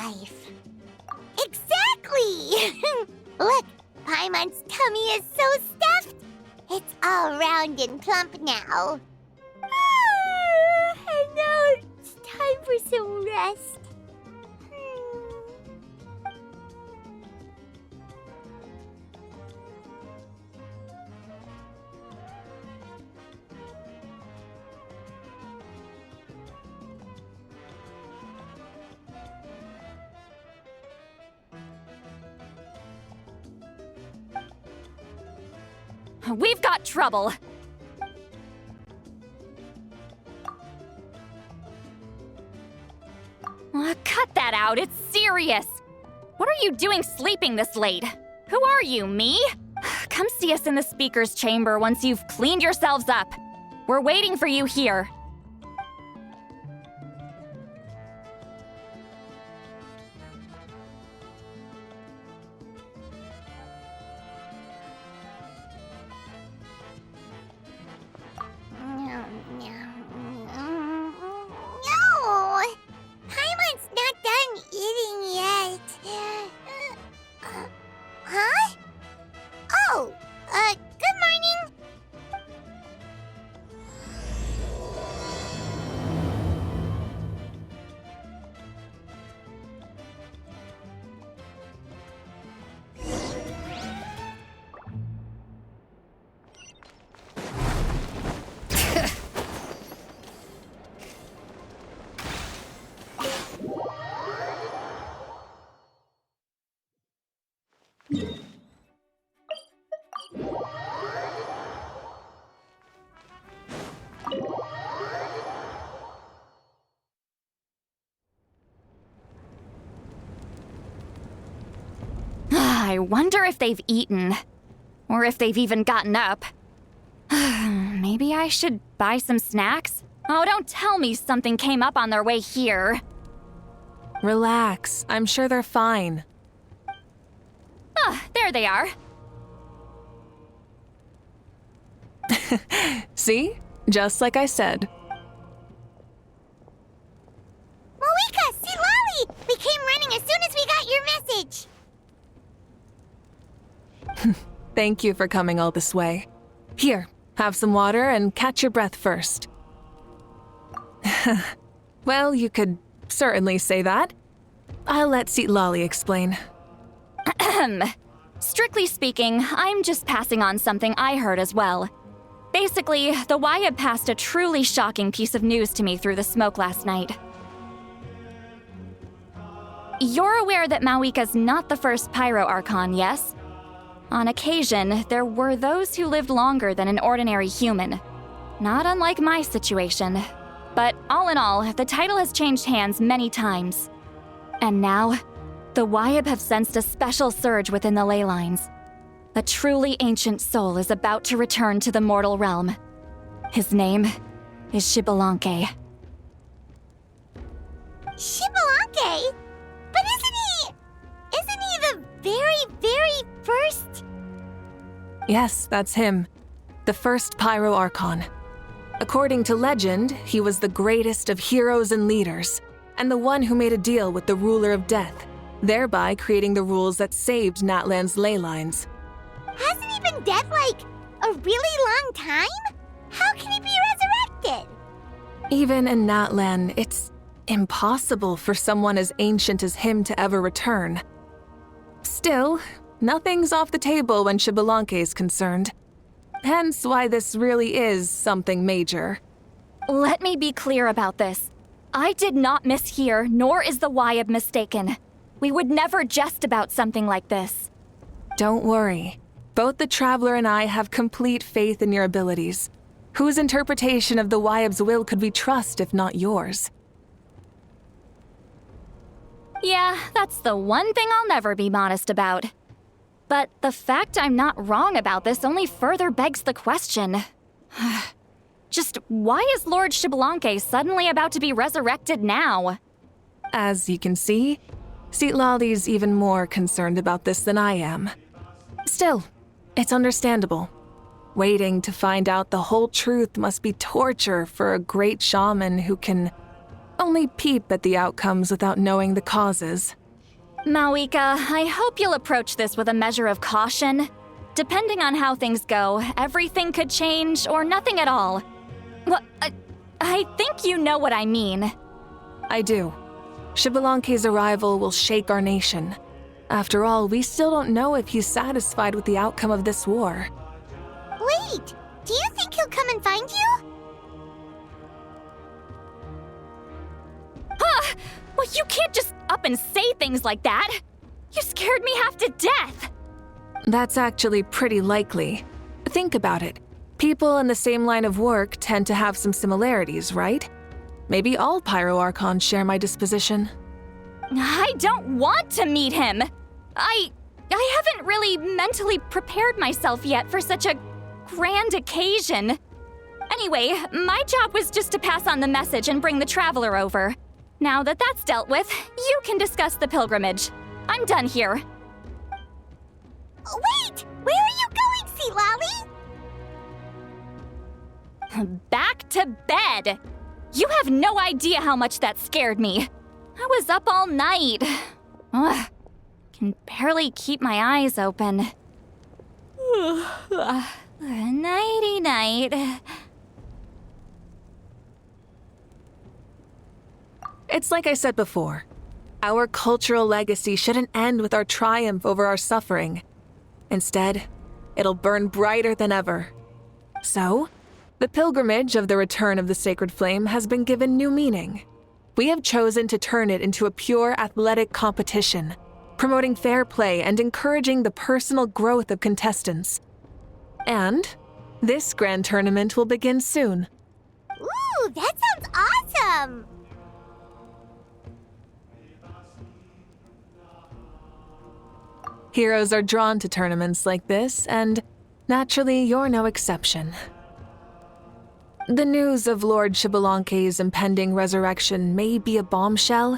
life. Exactly! Look, Paimon's tummy is so stuffed. It's all round and plump now. And now it's time for some rest. We've got trouble. Cut that out, it's serious. What are you doing sleeping this late? Who are you, me? Come see us in the speaker's chamber once you've cleaned yourselves up. We're waiting for you here. No! Paimon's not done eating yet. Huh? Oh, good morning. I wonder if they've eaten. Or if they've even gotten up. Maybe I should buy some snacks? Oh, don't tell me something came up on their way here. Relax. I'm sure they're fine. Ah, there they are. See? Just like I said. Mavuika, see Lolly! We came running as soon as we got your message. Thank you for coming all this way. Here, have some water and catch your breath first. Well, you could certainly say that. I'll let Lolly explain. Strictly speaking, I'm just passing on something I heard as well. Basically, the Wyab passed a truly shocking piece of news to me through the smoke last night. You're aware that Mavuika's not the first Pyro Archon, yes? On occasion, there were those who lived longer than an ordinary human. Not unlike my situation. But all in all, the title has changed hands many times. And now, the Wyab have sensed a special surge within the ley lines. A truly ancient soul is about to return to the mortal realm. His name is Xbalanque. Xbalanque? But isn't he the very first? Yes, that's him. The first Pyro Archon. According to legend, he was the greatest of heroes and leaders, and the one who made a deal with the ruler of death, thereby creating the rules that saved Natlan's ley lines. Hasn't he been dead like a really long time? How can he be resurrected? Even in Natlan, it's impossible for someone as ancient as him to ever return. Still, nothing's off the table when Xbalanque is concerned. Hence why this really is something major. Let me be clear about this. I did not mishear, nor is the Wyab mistaken. We would never jest about something like this. Don't worry. Both the Traveler and I have complete faith in your abilities. Whose interpretation of the Wyab's will could we trust if not yours? Yeah, that's the one thing I'll never be modest about. But the fact I'm not wrong about this only further begs the question. Just why is Lord Xbalanque suddenly about to be resurrected now? As you can see, Lolly's even more concerned about this than I am. Still, it's understandable. Waiting to find out the whole truth must be torture for a great shaman who can only peep at the outcomes without knowing the causes. Mavuika, I hope you'll approach this with a measure of caution. Depending on how things go, everything could change or nothing at all. Well, I think you know what I mean. I do. Xbalanque's arrival will shake our nation. After all, we still don't know if he's satisfied with the outcome of this war. Wait, do you think he'll come and find you? Well, you can't just up and say things like that. You scared me half to death. That's actually pretty likely. Think about it. People in the same line of work tend to have some similarities, right? Maybe all Pyro Archons share my disposition. I don't want to meet him. I haven't really mentally prepared myself yet for such a grand occasion. Anyway, my job was just to pass on the message and bring the Traveler over. Now that that's dealt with, you can discuss the pilgrimage. I'm done here. Wait! Where are you going, Sea Lolly? Back to bed! You have no idea how much that scared me. I was up all night. Ugh, can barely keep my eyes open. Nighty-night. It's like I said before. Our cultural legacy shouldn't end with our triumph over our suffering. Instead, it'll burn brighter than ever. So, the pilgrimage of the return of the Sacred Flame has been given new meaning. We have chosen to turn it into a pure athletic competition, promoting fair play and encouraging the personal growth of contestants. And this grand tournament will begin soon. Ooh, that sounds awesome! Heroes are drawn to tournaments like this, and naturally, you're no exception. The news of Lord Xbalanque's impending resurrection may be a bombshell,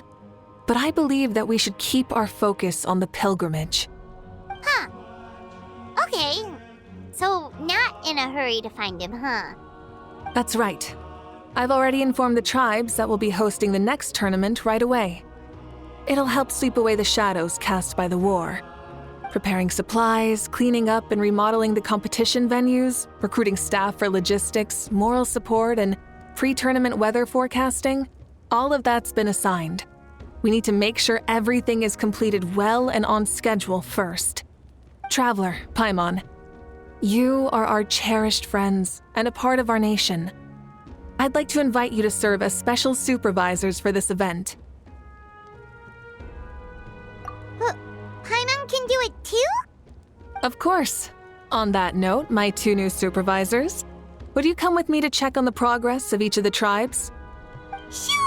but I believe that we should keep our focus on the pilgrimage. Huh. Okay. So, not in a hurry to find him, huh? That's right. I've already informed the tribes that we'll be hosting the next tournament right away. It'll help sweep away the shadows cast by the war. Preparing supplies, cleaning up and remodeling the competition venues, recruiting staff for logistics, moral support, and pre-tournament weather forecasting, all of that's been assigned. We need to make sure everything is completed well and on schedule first. Traveler, Paimon, you are our cherished friends and a part of our nation. I'd like to invite you to serve as special supervisors for this event. Paimon can do it too? Of course. On that note, my 2 new supervisors, would you come with me to check on the progress of each of the tribes? Sure!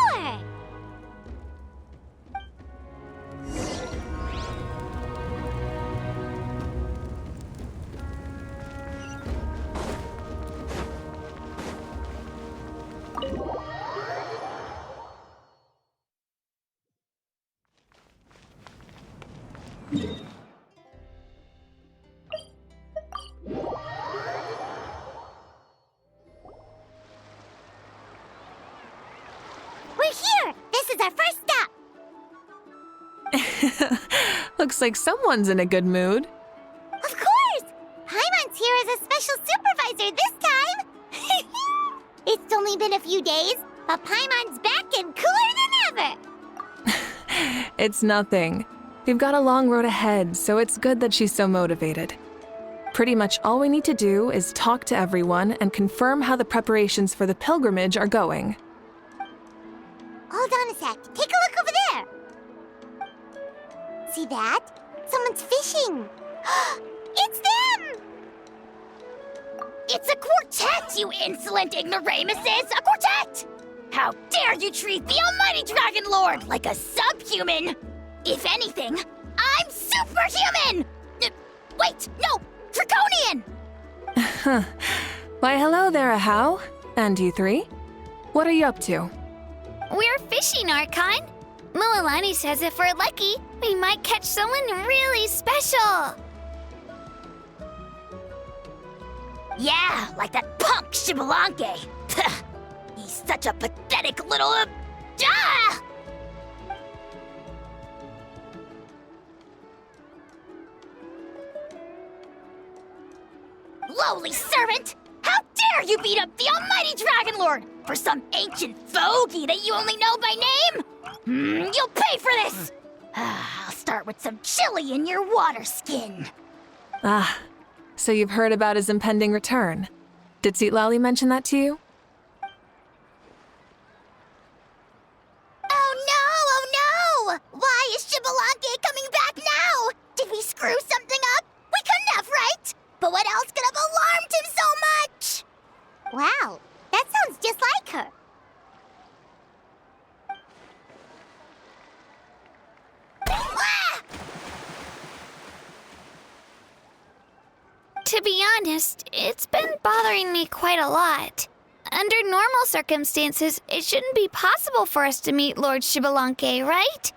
We're here! This is our first stop! Looks like someone's in a good mood. Of course! Paimon's here as a special supervisor this time! It's only been a few days, but Paimon's back and cooler than ever! It's nothing. We've got a long road ahead, so it's good that she's so motivated. Pretty much all we need to do is talk to everyone and confirm how the preparations for the pilgrimage are going. Hold on a sec. Take a look over there. See that? Someone's fishing. It's them! It's a quartet, you insolent ignoramuses! A quartet! How dare you treat the almighty Dragon Lord like a subhuman! If anything, I'm superhuman! Wait, no! Draconian! Why, hello there, Ahau. And you 3? What are you up to? We're fishing, Archon. Mualani says if we're lucky, we might catch someone really special. Yeah, like that punk Xbalanque. He's such a pathetic little... Ah! Lowly servant! How dare you beat up the almighty Dragon Lord for some ancient fogey that you only know by name? You'll pay for this! I'll start with some chili in your water skin. Ah, so you've heard about his impending return. Did Lali mention that to you? Oh no! Why is Shibalake coming back now? Did we screw something up? We couldn't have, right? But what else could have alarmed him so much? Wow, that sounds just like her. Ah! To be honest, it's been bothering me quite a lot. Under normal circumstances, it shouldn't be possible for us to meet Lord Shibalanke, right?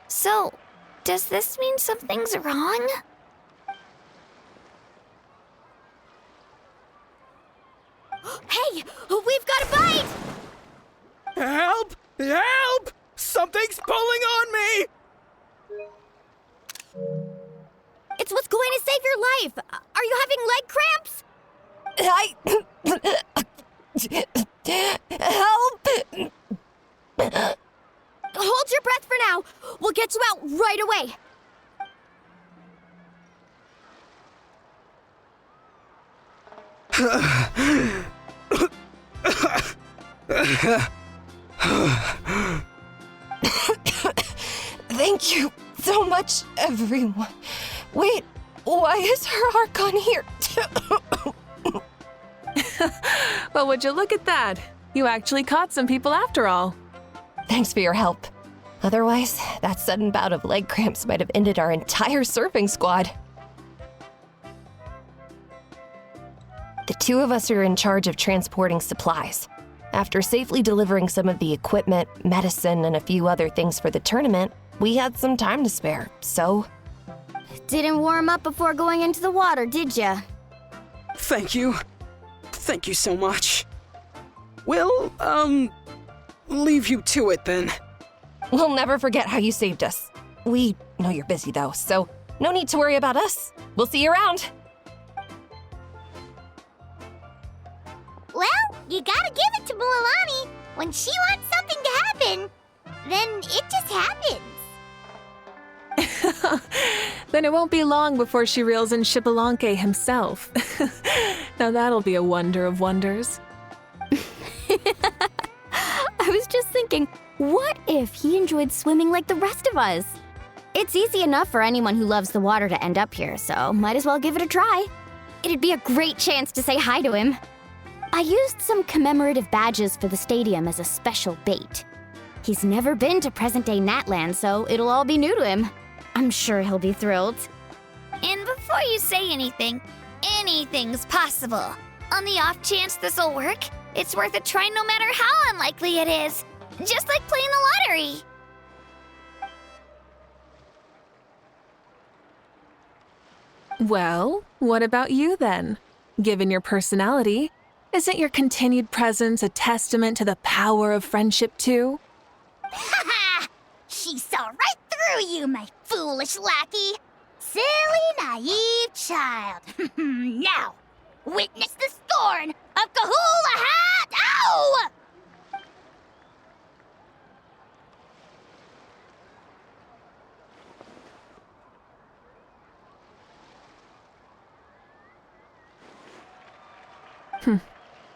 So, does this mean something's wrong? Hey, we've got a bite! Help! Help! Something's pulling on me! It's what's going to save your life. Are you having leg cramps? Help! Hold your breath for now. We'll get you out right away. Thank you so much, everyone. Wait, why is her Archon here? Well, would you look at that? You actually caught some people after all. Thanks for your help. Otherwise, that sudden bout of leg cramps might have ended our entire surfing squad. The two of us are in charge of transporting supplies. After safely delivering some of the equipment, medicine, and a few other things for the tournament, we had some time to spare, so... Didn't warm up before going into the water, did ya? Thank you. Thank you so much. We'll, leave you to it then. We'll never forget how you saved us. We know you're busy though, so no need to worry about us. We'll see you around. Well, you gotta give it to Mualani. When she wants something to happen, then it just happens. Then it won't be long before she reels in Shibalanke himself. Now that'll be a wonder of wonders. I was just thinking, what if he enjoyed swimming like the rest of us? It's easy enough for anyone who loves the water to end up here, so might as well give it a try. It'd be a great chance to say hi to him. I used some commemorative badges for the stadium as a special bait. He's never been to present-day Natlan, so it'll all be new to him. I'm sure he'll be thrilled. And before you say anything, anything's possible. On the off chance this'll work, it's worth a try no matter how unlikely it is. Just like playing the lottery. Well, what about you then? Given your personality, isn't your continued presence a testament to the power of friendship too? Ha ha! She saw right through you, my foolish lackey. Silly, naive child. Now, witness the scorn of Kahula Hat! Ow!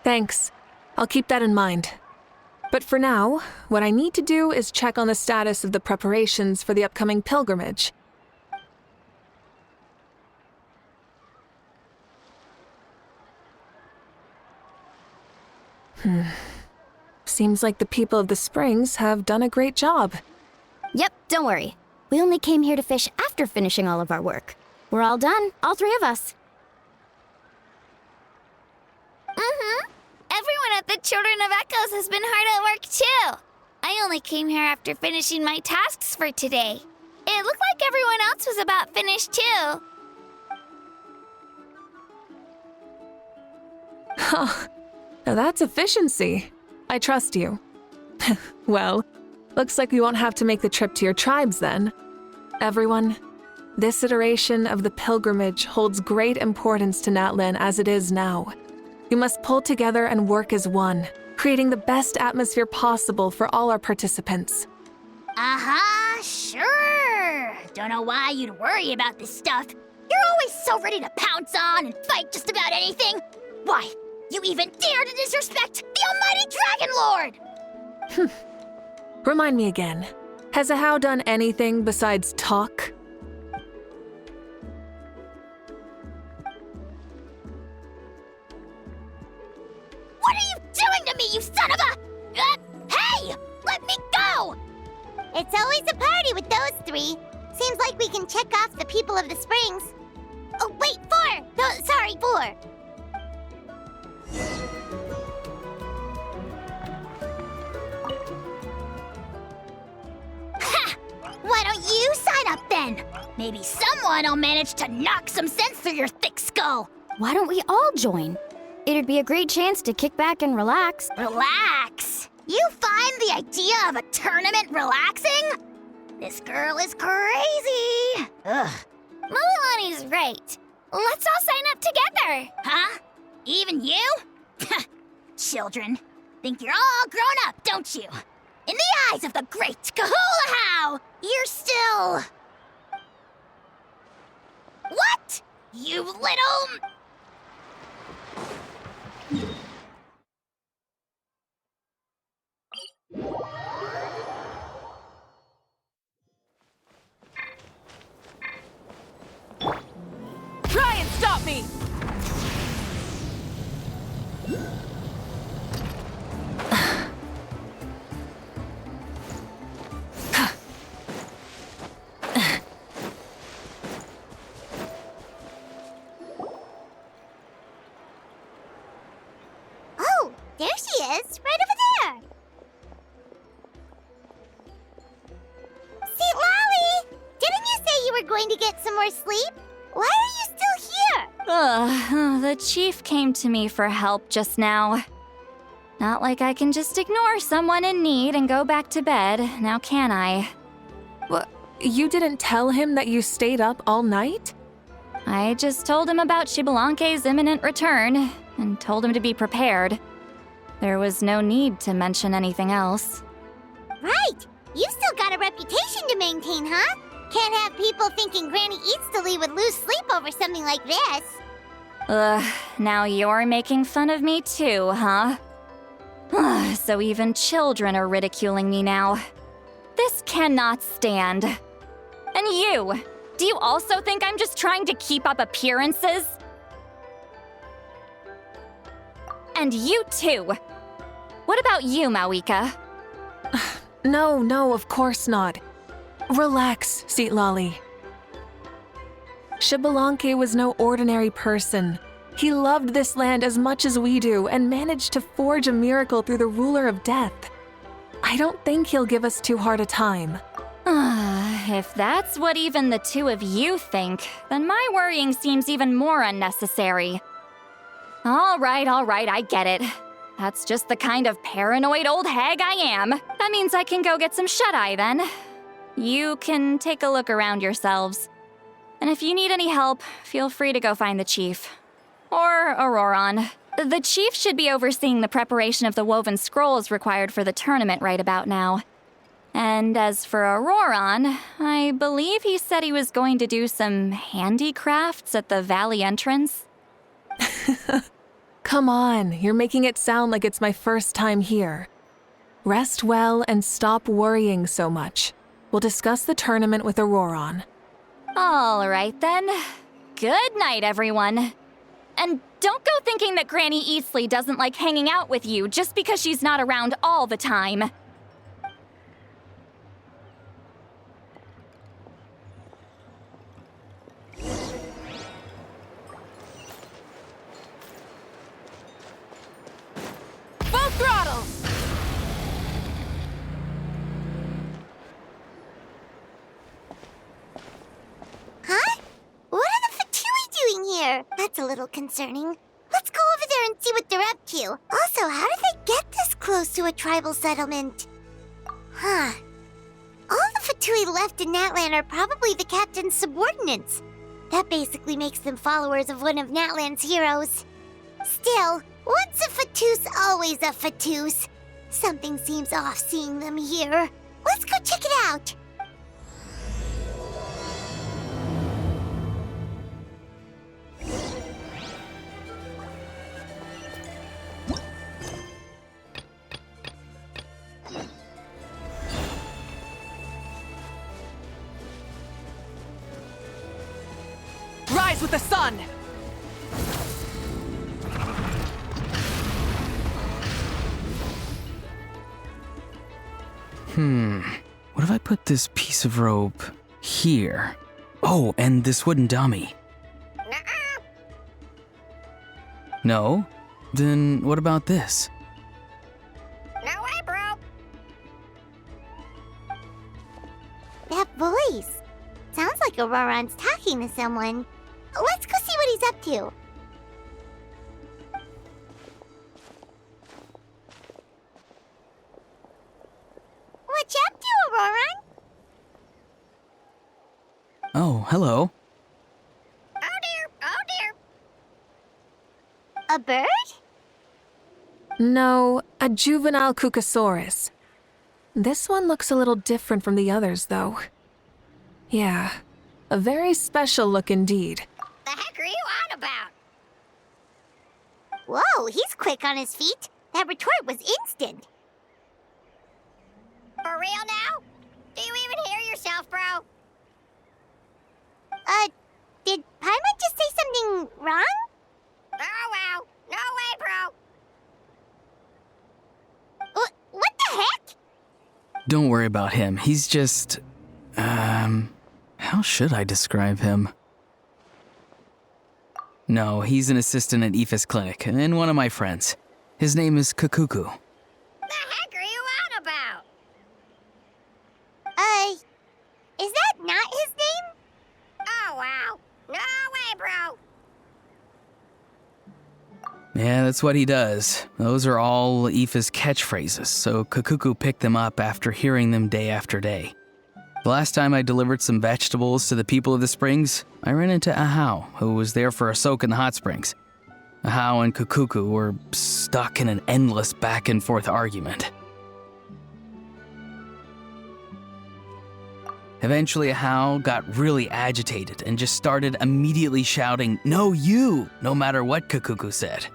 Thanks. I'll keep that in mind. But for now, what I need to do is check on the status of the preparations for the upcoming pilgrimage. Seems like the people of the Springs have done a great job. Yep, don't worry. We only came here to fish after finishing all of our work. We're all done, all three of us. Everyone at the Children of Echoes has been hard at work too. I only came here after finishing my tasks for today. It looked like everyone else was about finished too. Now that's efficiency. I trust you. Well, Looks like we won't have to make the trip to your tribes then. Everyone, this iteration of the pilgrimage holds great importance to Natlan as it is now. We must pull together and work as one, creating the best atmosphere possible for all our participants. Sure. Don't know why you'd worry about this stuff. You're always so ready to pounce on and fight just about anything. Why, you even dare to disrespect the almighty Dragon Lord! Remind me again, has Ahau done anything besides talk? What are you doing to me, you son of a... hey! Let me go! It's always a party with those three. Seems like we can check off the people of the springs. Oh, wait, 4! No, sorry, 4. Ha! Why don't you sign up then? Maybe someone will manage to knock some sense through your thick skull. Why don't we all join? It'd be a great chance to kick back and relax. Relax? You find the idea of a tournament relaxing? This girl is crazy. Ugh. Mulilani's right. Let's all sign up together. Huh? Even you? Children, think you're all grown up, don't you? In the eyes of the great Kahulahau, you're still... What? You little... Try and stop me! Oh, there she is, right over there. See, Lolly, didn't you say you were going to get some more sleep? Why are you still here? The chief came to me for help just now. Not like I can just ignore someone in need and go back to bed, now can I? What? You didn't tell him that you stayed up all night? I just told him about Xbalanque's imminent return, and told him to be prepared. There was no need to mention anything else. Right, you still got a reputation to maintain, huh? Can't have people thinking Granny Eatsley would lose sleep over something like this. Now you're making fun of me too, huh? So even children are ridiculing me now. This cannot stand. And you! Do you also think I'm just trying to keep up appearances? And you too! What about you, Mavuika? No, of course not. Relax, Seatlolly. Xbalanque was no ordinary person. He loved this land as much as we do and managed to forge a miracle through the ruler of death. I don't think he'll give us too hard a time. If that's what even the two of you think, then my worrying seems even more unnecessary. All right, I get it. That's just the kind of paranoid old hag I am. That means I can go get some shut-eye then. You can take a look around yourselves. And if you need any help, feel free to go find the chief. Or Auroron. The chief should be overseeing the preparation of the woven scrolls required for the tournament right about now. And as for Auroron, I believe he said he was going to do some handicrafts at the valley entrance. Come on, you're making it sound like it's my first time here. Rest well and stop worrying so much. We'll discuss the tournament with Auroron. All right then. Good night, everyone. And don't go thinking that Granny Eatsley doesn't like hanging out with you just because she's not around all the time. Full throttle! Huh? What are the Fatui doing here? That's a little concerning. Let's go over there and see what they're up to. Also, how did they get this close to a tribal settlement? Huh. All the Fatui left in Natlan are probably the captain's subordinates. That basically makes them followers of one of Natlan's heroes. Still, once a Fatus, always a Fatus. Something seems off seeing them here. Let's go check it out. Rise with the sun! What if I put this piece of rope here? Oh, and this wooden dummy. No? Then what about this? No way, bro. That voice. Sounds like Auroron's talking to someone. Let's go see what he's up to. What you up to, Auroron? Oh, hello. Oh dear, oh dear. A bird? No, a juvenile Cucasaurus. This one looks a little different from the others, though. Yeah, a very special look indeed. The heck are you on about? Whoa, he's quick on his feet. That retort was instant. For real now? Do you even hear yourself, bro? Did Paimon just say something wrong? Oh, wow. No way, bro. What the heck? Don't worry about him. He's just... how should I describe him? No, he's an assistant at Aoife's clinic, and one of my friends. His name is Kukuku. The heck are you on about? Is that not his name? Oh, wow. No way, bro. Yeah, that's what he does. Those are all Aoife's catchphrases, so Kukuku picked them up after hearing them day after day. The last time I delivered some vegetables to the people of the springs, I ran into Ahau, who was there for a soak in the hot springs. Ahau and Kukuku were stuck in an endless back-and-forth argument. Eventually, Ahau got really agitated and just started immediately shouting, "No, you!" no matter what Kukuku said.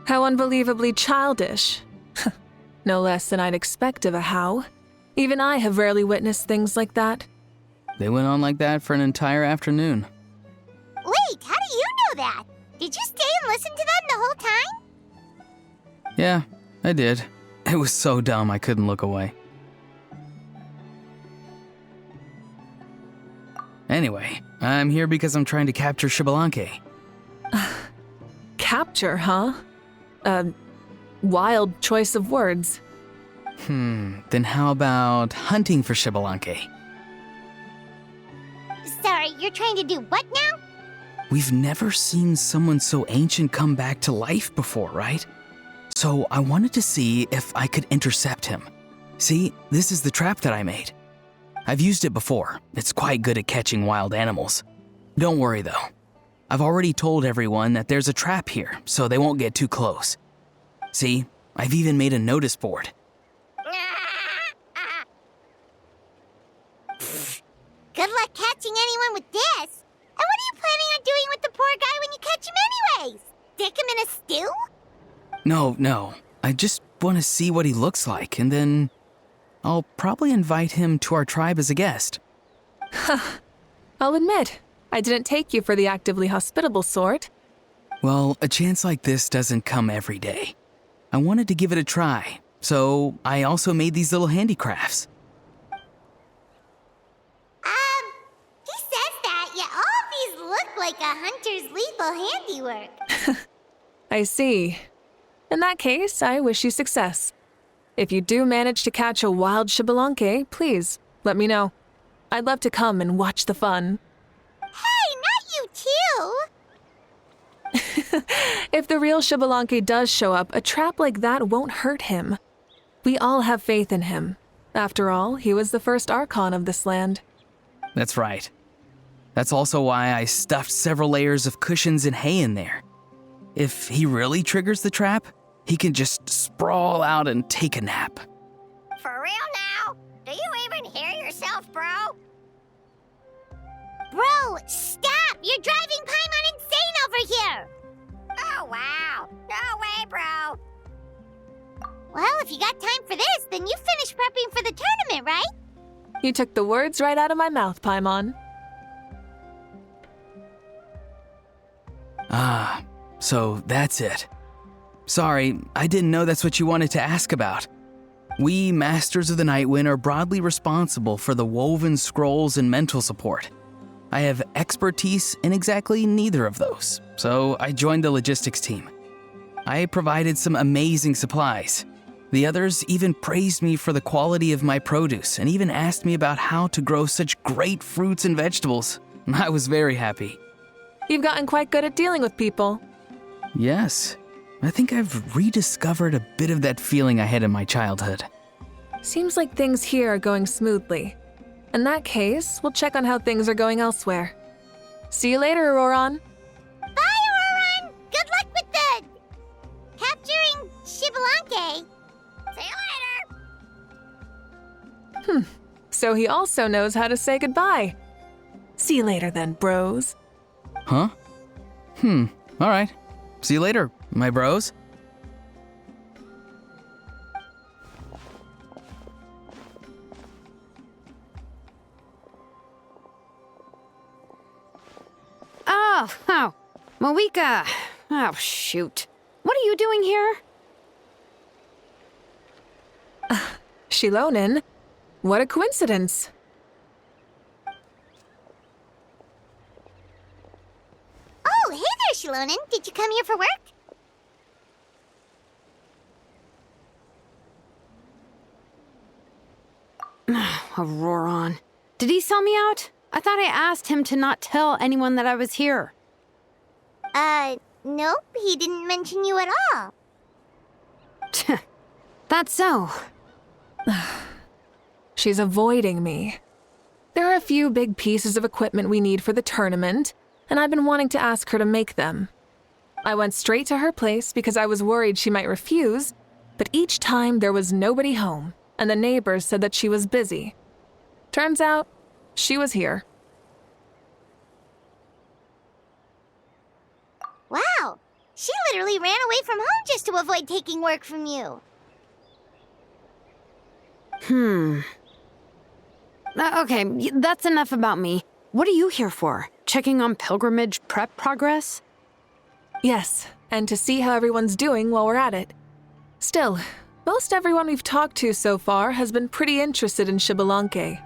How unbelievably childish. No less than I'd expect of a How. Even I have rarely witnessed things like that. They went on like that for an entire afternoon. Wait, how do you know that? Did you stay and listen to them the whole time? Yeah, I did. It was so dumb I couldn't look away. Anyway, I'm here because I'm trying to capture Xbalanque. Capture, huh? Wild choice of words. Then how about hunting for Xbalanque? Sorry, you're trying to do what now? We've never seen someone so ancient come back to life before, right? So I wanted to see if I could intercept him. See, this is the trap that I made. I've used it before. It's quite good at catching wild animals. Don't worry though. I've already told everyone that there's a trap here, so they won't get too close. See, I've even made a notice board. Good luck catching anyone with this. And what are you planning on doing with the poor guy when you catch him anyways? Stick him in a stew? No. I just want to see what he looks like, and then I'll probably invite him to our tribe as a guest. I'll admit, I didn't take you for the actively hospitable sort. Well, a chance like this doesn't come every day. I wanted to give it a try, so I also made these little handicrafts. He says that, yet all of these look like a hunter's lethal handiwork. I see. In that case, I wish you success. If you do manage to catch a wild Xbalanque, please, let me know. I'd love to come and watch the fun. Hey, not you too! If the real Xbalanque does show up, a trap like that won't hurt him. We all have faith in him. After all, he was the first Archon of this land. That's right. That's also why I stuffed several layers of cushions and hay in there. If he really triggers the trap, he can just sprawl out and take a nap. For real now? Do you even hear yourself, bro? Bro, stop! You're driving Paimon insane over here! Oh, wow. No way, bro. Well, if you got time for this, then you finished prepping for the tournament, right? You took the words right out of my mouth, Paimon. Ah, so that's it. Sorry, I didn't know that's what you wanted to ask about. We, Masters of the Nightwind, are broadly responsible for the woven scrolls and mental support. I have expertise in exactly neither of those, so I joined the logistics team. I provided some amazing supplies. The others even praised me for the quality of my produce and even asked me about how to grow such great fruits and vegetables. I was very happy. You've gotten quite good at dealing with people. Yes, I think I've rediscovered a bit of that feeling I had in my childhood. Seems like things here are going smoothly. In that case, we'll check on how things are going elsewhere. See you later, Auroron. Bye, Auroron! Good luck with the... capturing Xbalanque. See you later! So he also knows how to say goodbye. See you later then, bros. Huh? All right. See you later, my bros. Oh, Mavuika. Oh, shoot. What are you doing here? Shilonin? What a coincidence. Oh, hey there, Shilonin. Did you come here for work? Auroron. Did he sell me out? I thought I asked him to not tell anyone that I was here. Nope. He didn't mention you at all. That's so. She's avoiding me. There are a few big pieces of equipment we need for the tournament, and I've been wanting to ask her to make them. I went straight to her place because I was worried she might refuse, but each time there was nobody home, and the neighbors said that she was busy. Turns out, she was here. Wow. She literally ran away from home just to avoid taking work from you. Okay, that's enough about me. What are you here for? Checking on pilgrimage prep progress? Yes, and to see how everyone's doing while we're at it. Still, most everyone we've talked to so far has been pretty interested in Xbalanque.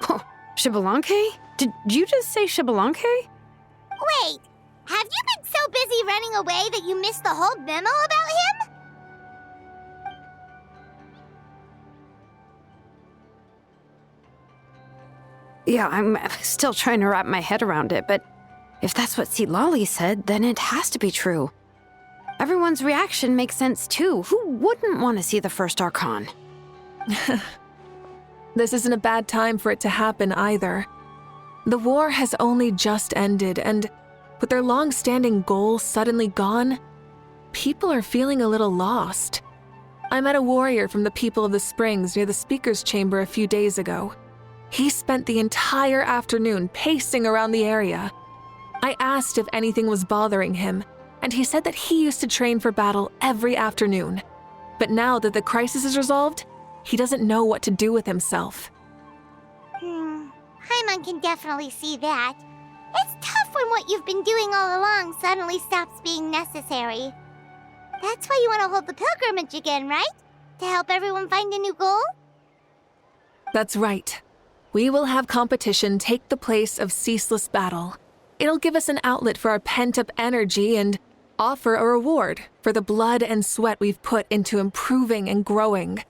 Oh, Xbalanque? Did you just say Xbalanque? Wait, have you been so busy running away that you missed the whole memo about him? Yeah, I'm still trying to wrap my head around it, but if that's what Lolly said, then it has to be true. Everyone's reaction makes sense too. Who wouldn't want to see the first Archon? This isn't a bad time for it to happen either. The war has only just ended, and with their long-standing goal suddenly gone, people are feeling a little lost. I met a warrior from the People of the Springs near the Speaker's Chamber a few days ago. He spent the entire afternoon pacing around the area. I asked if anything was bothering him, and he said that he used to train for battle every afternoon. But now that the crisis is resolved, he doesn't know what to do with himself. Paimon can definitely see that. It's tough when what you've been doing all along suddenly stops being necessary. That's why you want to hold the pilgrimage again, right? To help everyone find a new goal? That's right. We will have competition take the place of ceaseless battle. It'll give us an outlet for our pent-up energy and offer a reward for the blood and sweat we've put into improving and growing.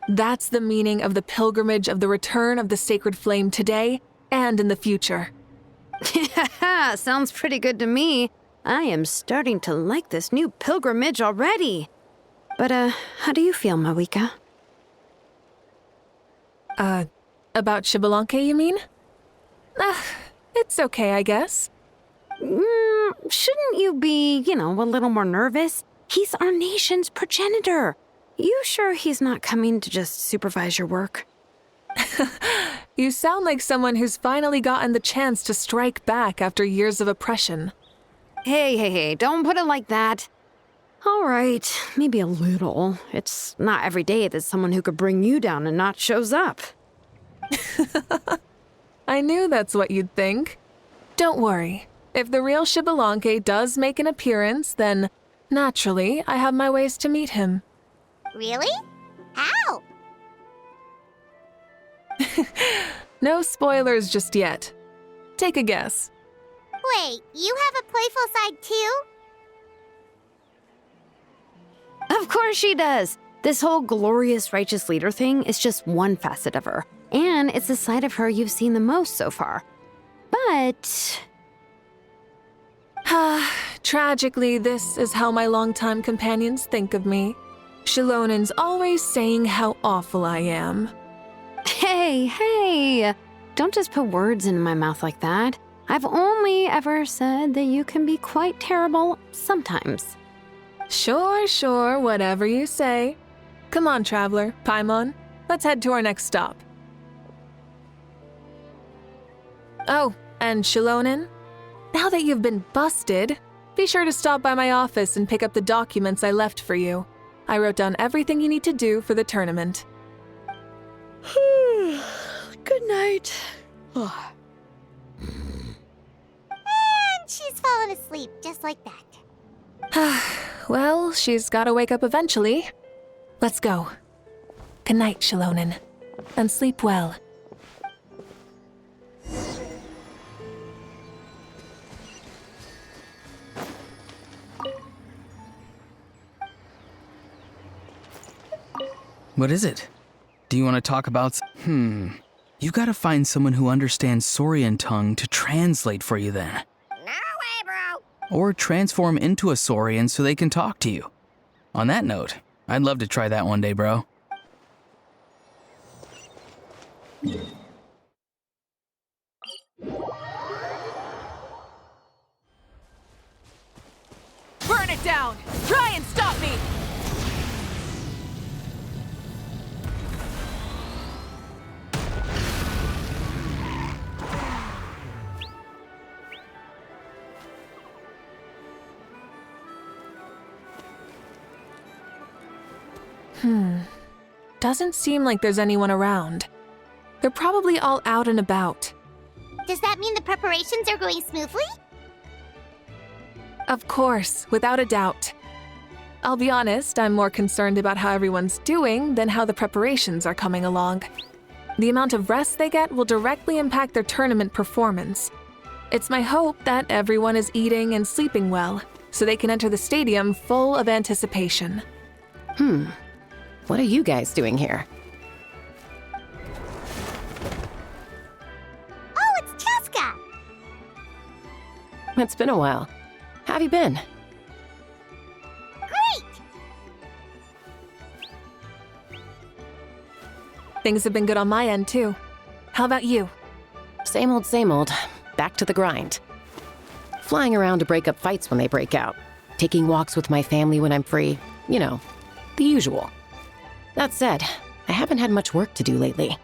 That's the meaning of the pilgrimage of the return of the sacred flame today and in the future. Sounds pretty good to me. I am starting to like this new pilgrimage already. But, how do you feel, Mavuika? About Xbalanque, you mean? It's okay, I guess. Shouldn't you be, a little more nervous? He's our nation's progenitor. You sure he's not coming to just supervise your work? You sound like someone who's finally gotten the chance to strike back after years of oppression. Hey, don't put it like that. All right, maybe a little. It's not every day that someone who could bring you down a notch shows up. I knew that's what you'd think. Don't worry. If the real Xbalanque does make an appearance, then, naturally, I have my ways to meet him. Really? How? No spoilers just yet. Take a guess. Wait, you have a playful side too? Of course she does. This whole glorious righteous leader thing is just one facet of her. And it's the side of her you've seen the most so far. But... Tragically, this is how my longtime companions think of me. Shilonen's always saying how awful I am. Hey, don't just put words into my mouth like that. I've only ever said that you can be quite terrible sometimes. Sure, whatever you say. Come on, traveler, Paimon. Let's head to our next stop. Oh, and Shilonen, now that you've been busted, be sure to stop by my office and pick up the documents I left for you. I wrote down everything you need to do for the tournament. Good night. And she's fallen asleep just like that. Well, she's gotta wake up eventually. Let's go. Good night, Shilonen. And sleep well. What is it? Do you want to talk about... You gotta find someone who understands Saurian tongue to translate for you then. No way, bro. Or transform into a Saurian so they can talk to you. On that note, I'd love to try that one day, bro. Burn it down! Try and stop me! Doesn't seem like there's anyone around. They're probably all out and about. Does that mean the preparations are going smoothly? Of course, without a doubt. I'll be honest, I'm more concerned about how everyone's doing than how the preparations are coming along. The amount of rest they get will directly impact their tournament performance. It's my hope that everyone is eating and sleeping well, so they can enter the stadium full of anticipation. What are you guys doing here? Oh, it's Cheska! It's been a while. How have you been? Great! Things have been good on my end, too. How about you? Same old. Back to the grind. Flying around to break up fights when they break out. Taking walks with my family when I'm free. You know, the usual. That said, I haven't had much work to do lately.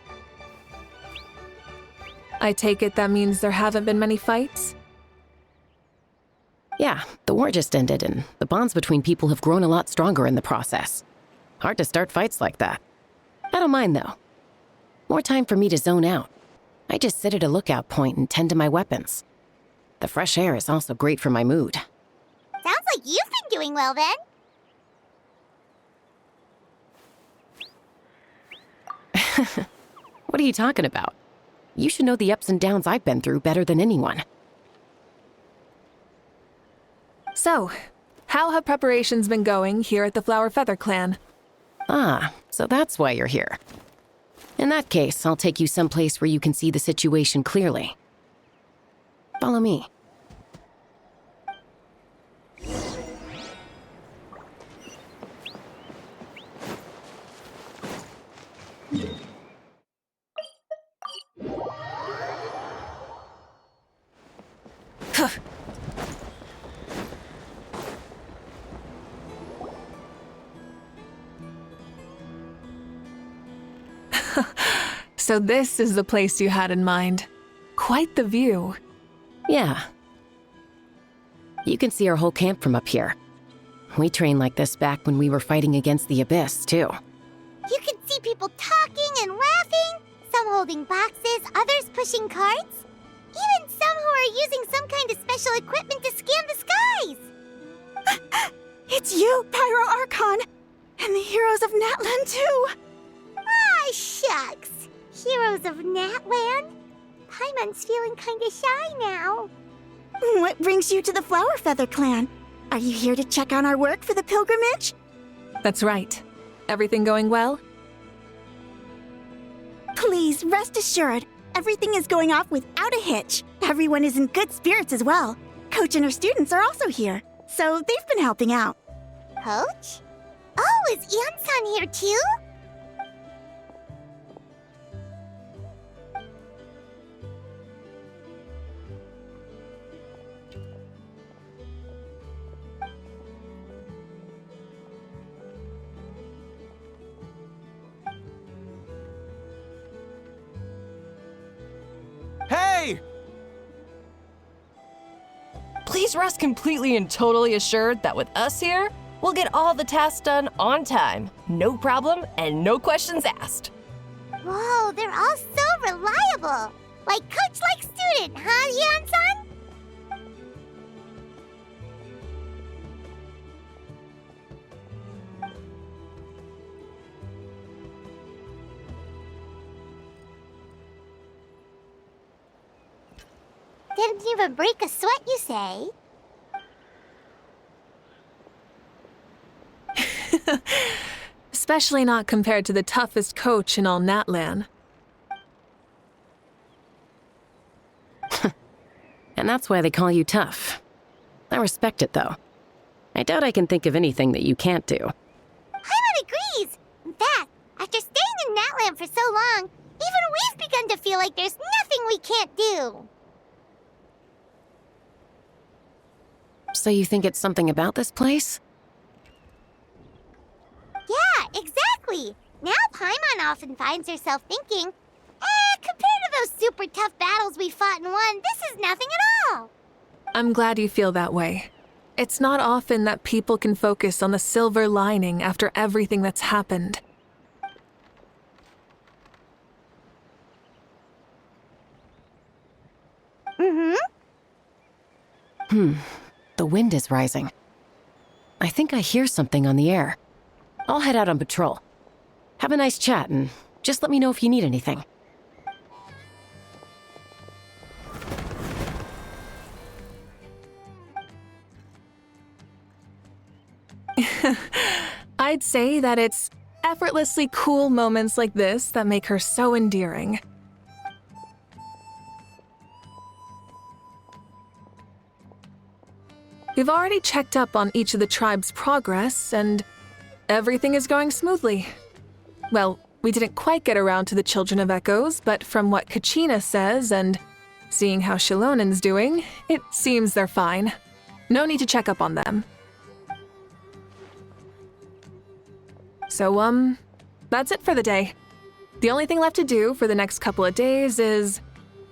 I take it that means there haven't been many fights? Yeah, the war just ended, and the bonds between people have grown a lot stronger in the process. Hard to start fights like that. I don't mind, though. More time for me to zone out. I just sit at a lookout point and tend to my weapons. The fresh air is also great for my mood. Sounds like you've been doing well then. What are you talking about? You should know the ups and downs I've been through better than anyone. So, how have preparations been going here at the Flower Feather Clan? Ah, so that's why you're here. In that case, I'll take you someplace where you can see the situation clearly. Follow me. So this is the place you had in mind. Quite the view. Yeah. You can see our whole camp from up here. We trained like this back when we were fighting against the Abyss, too. You can see people talking and laughing, some holding boxes, others pushing carts. Even some who are using some kind of special equipment to scan the skies. It's you, Pyro Archon! And the heroes of Natlan, too! Ah, shucks. Heroes of Natlan? Paimon's feeling kinda shy now. What brings you to the Flower Feather Clan? Are you here to check on our work for the pilgrimage? That's right. Everything going well? Please, rest assured, everything is going off without a hitch. Everyone is in good spirits as well. Coach and her students are also here, so they've been helping out. Coach? Oh, is Ian-san here too? Hey! Please rest completely and totally assured that with us here, we'll get all the tasks done on time. No problem and no questions asked. Whoa, they're all so reliable. Like coach, like student, huh, Ian-san? Didn't even break a sweat, you say? Especially not compared to the toughest coach in all Natlan. And that's why they call you tough. I respect it, though. I doubt I can think of anything that you can't do. Paimon agrees! In fact, after staying in Natlan for so long, even we've begun to feel like there's nothing we can't do. So you think it's something about this place? Yeah, exactly! Now Paimon often finds herself thinking, compared to those super tough battles we fought and won, this is nothing at all! I'm glad you feel that way. It's not often that people can focus on the silver lining after everything that's happened. The wind is rising. I think I hear something on the air. I'll head out on patrol. Have a nice chat and just let me know if you need anything. I'd say that it's effortlessly cool moments like this that make her so endearing. We've already checked up on each of the tribe's progress, and everything is going smoothly. Well, we didn't quite get around to the Children of Echoes, but from what Kachina says and seeing how Shilonen's doing, it seems they're fine. No need to check up on them. So, that's it for the day. The only thing left to do for the next couple of days is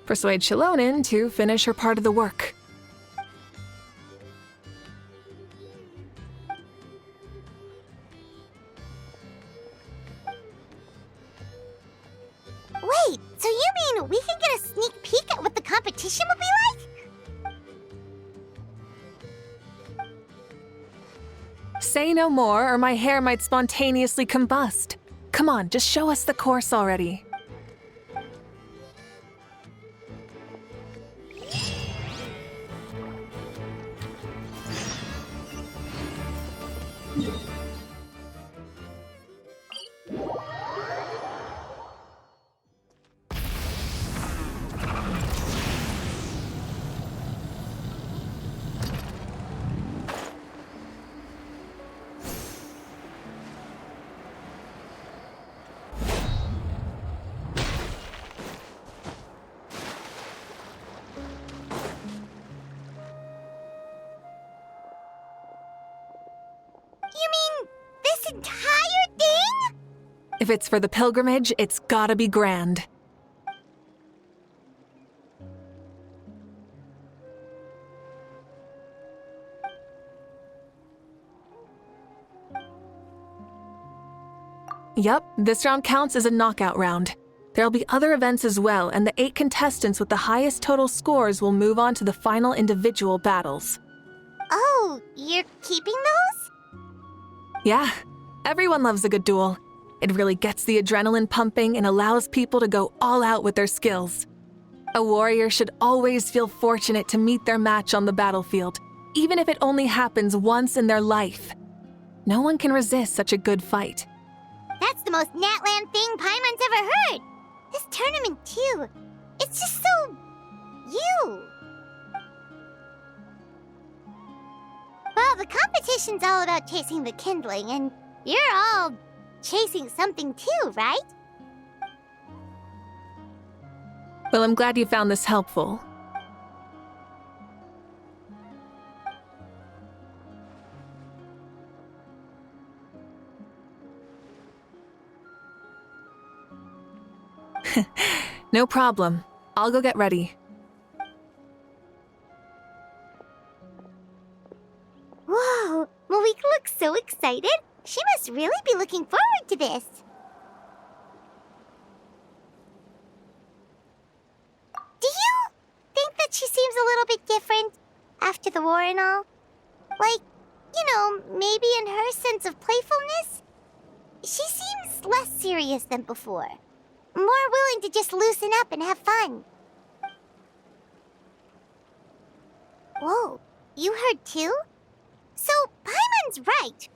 persuade Shilonen to finish her part of the work. Wait, so you mean we can get a sneak peek at what the competition will be like? Say no more, or my hair might spontaneously combust. Come on, just show us the course already. This entire thing? If it's for the pilgrimage, it's gotta be grand. Yup, this round counts as a knockout round. There'll be other events as well, and the 8 contestants with the highest total scores will move on to the final individual battles. Oh, you're keeping those? Yeah, everyone loves a good duel. It really gets the adrenaline pumping and allows people to go all out with their skills. A warrior should always feel fortunate to meet their match on the battlefield, even if it only happens once in their life. No one can resist such a good fight. That's the most Natlan thing Paimon's ever heard. This tournament, too. It's just so... you. Well, the competition's all about chasing the kindling, and you're all chasing something too, right? Well, I'm glad you found this helpful. No problem. I'll go get ready. Whoa, Mavuika looks so excited. She must really be looking forward to this. Do you think that she seems a little bit different after the war and all? Like, maybe in her sense of playfulness? She seems less serious than before. More willing to just loosen up and have fun. Whoa, you heard too? So, Paimon's right?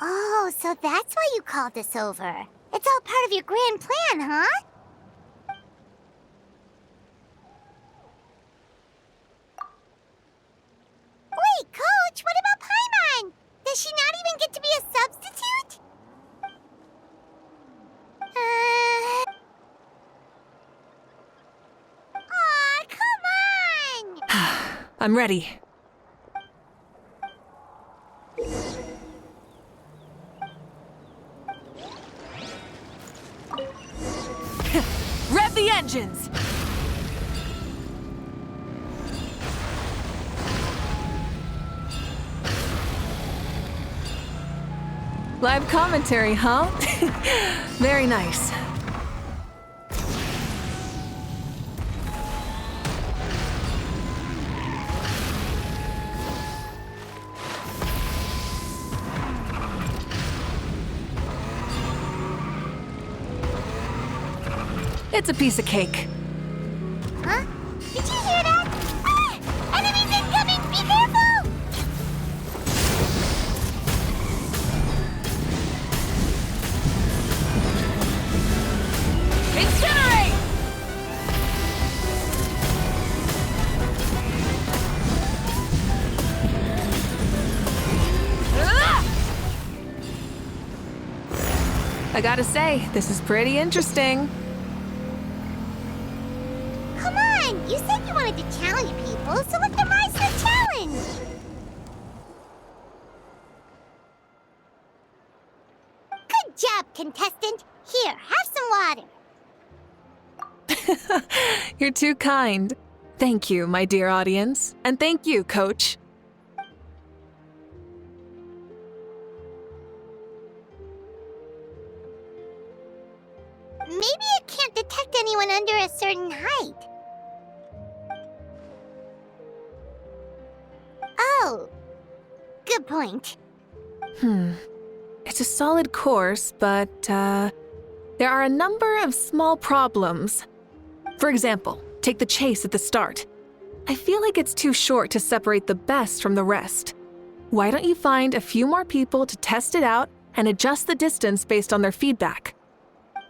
Oh, so that's why you called us over. It's all part of your grand plan, huh? Wait, Coach, what about Paimon? Does she not even get to be a substitute? Aw, come on! I'm ready. Rev the engines! Live commentary, huh? Very nice. It's a piece of cake. Huh? Did you hear that? Ah! Enemies incoming! Be careful! Incinerate! I gotta say, this is pretty interesting. Come on! You said you wanted to challenge people, so let them rise to the challenge! Good job, contestant! Here, have some water! You're too kind. Thank you, my dear audience. And thank you, Coach. Maybe it can't detect anyone under a certain height. Oh, good point. It's a solid course, but, there are a number of small problems. For example, take the chase at the start. I feel like it's too short to separate the best from the rest. Why don't you find a few more people to test it out and adjust the distance based on their feedback?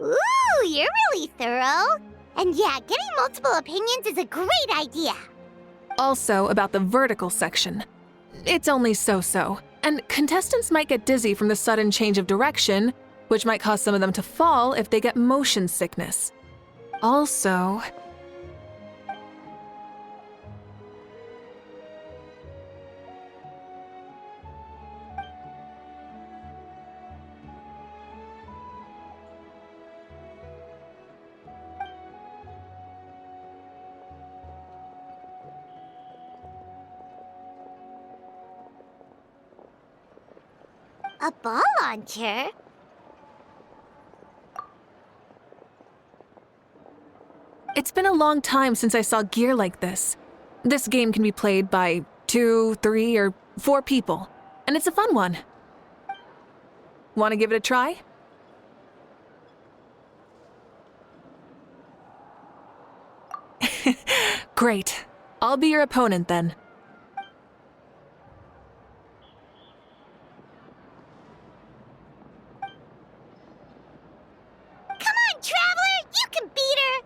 Ooh, you're really thorough. And yeah, getting multiple opinions is a great idea. Also, about the vertical section. It's only so-so, and contestants might get dizzy from the sudden change of direction, which might cause some of them to fall if they get motion sickness. Also, A ball launcher? it's been a long time since I saw gear like this. This game can be played by 2, 3, or 4 people, and it's a fun one. Want to give it a try? Great. I'll be your opponent then. Come on, Traveler! You can beat her!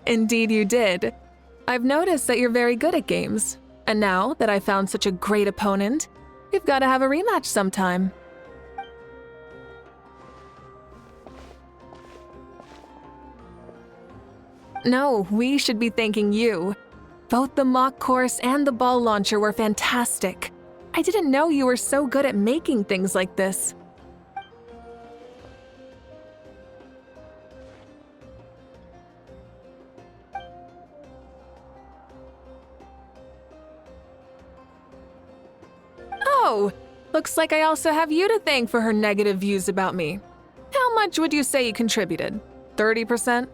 Indeed you did. I've noticed that you're very good at games. And now that I found such a great opponent, we've got to have a rematch sometime. No, we should be thanking you. Both the mock course and the ball launcher were fantastic. I didn't know you were so good at making things like this. Oh, looks like I also have you to thank for her negative views about me. How much would you say you contributed? 30%?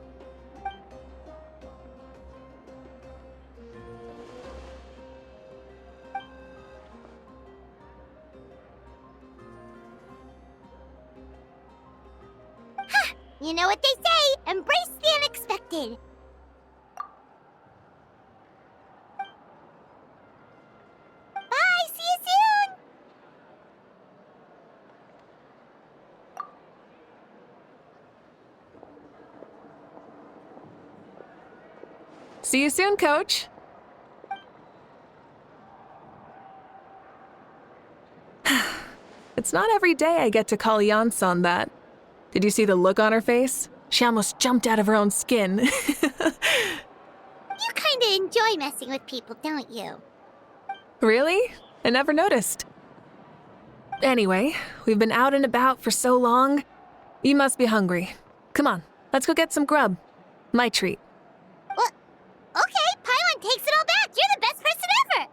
You know what they say, embrace the unexpected. Bye, see you soon! See you soon, Coach. It's not every day I get to call Yansan that. Did you see the look on her face? She almost jumped out of her own skin. You kinda enjoy messing with people, don't you? Really? I never noticed. Anyway, we've been out and about for so long. You must be hungry. Come on, let's go get some grub. My treat. What? Okay, Paimon takes it all back. You're the best person ever!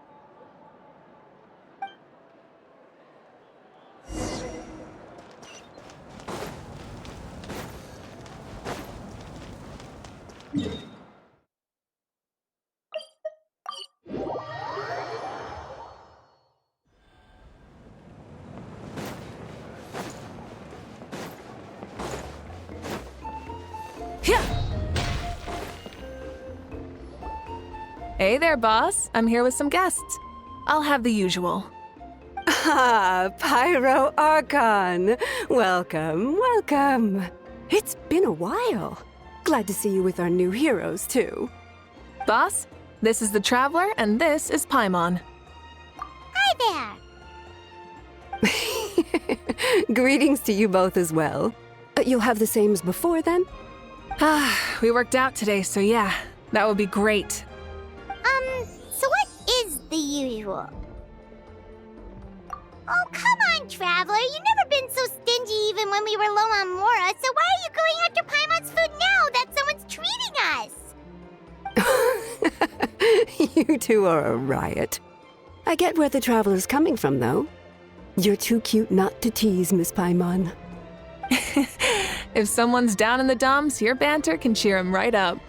Hey there, boss. I'm here with some guests. I'll have the usual. Ah, Pyro Archon. Welcome, welcome. It's been a while. Glad to see you with our new heroes, too. Boss, this is the Traveler, and this is Paimon. Hi there! Greetings to you both as well. You'll have the same as before, then? We worked out today, so yeah, that would be great. So what is the usual? Oh, come on, Traveler. You've never been so stingy even when we were low on Mora, so why are you going after Paimon's food now that someone's treating us? You two are a riot. I get where the traveler's coming from, though. You're too cute not to tease, Miss Paimon. If someone's down in the dumps, your banter can cheer him right up.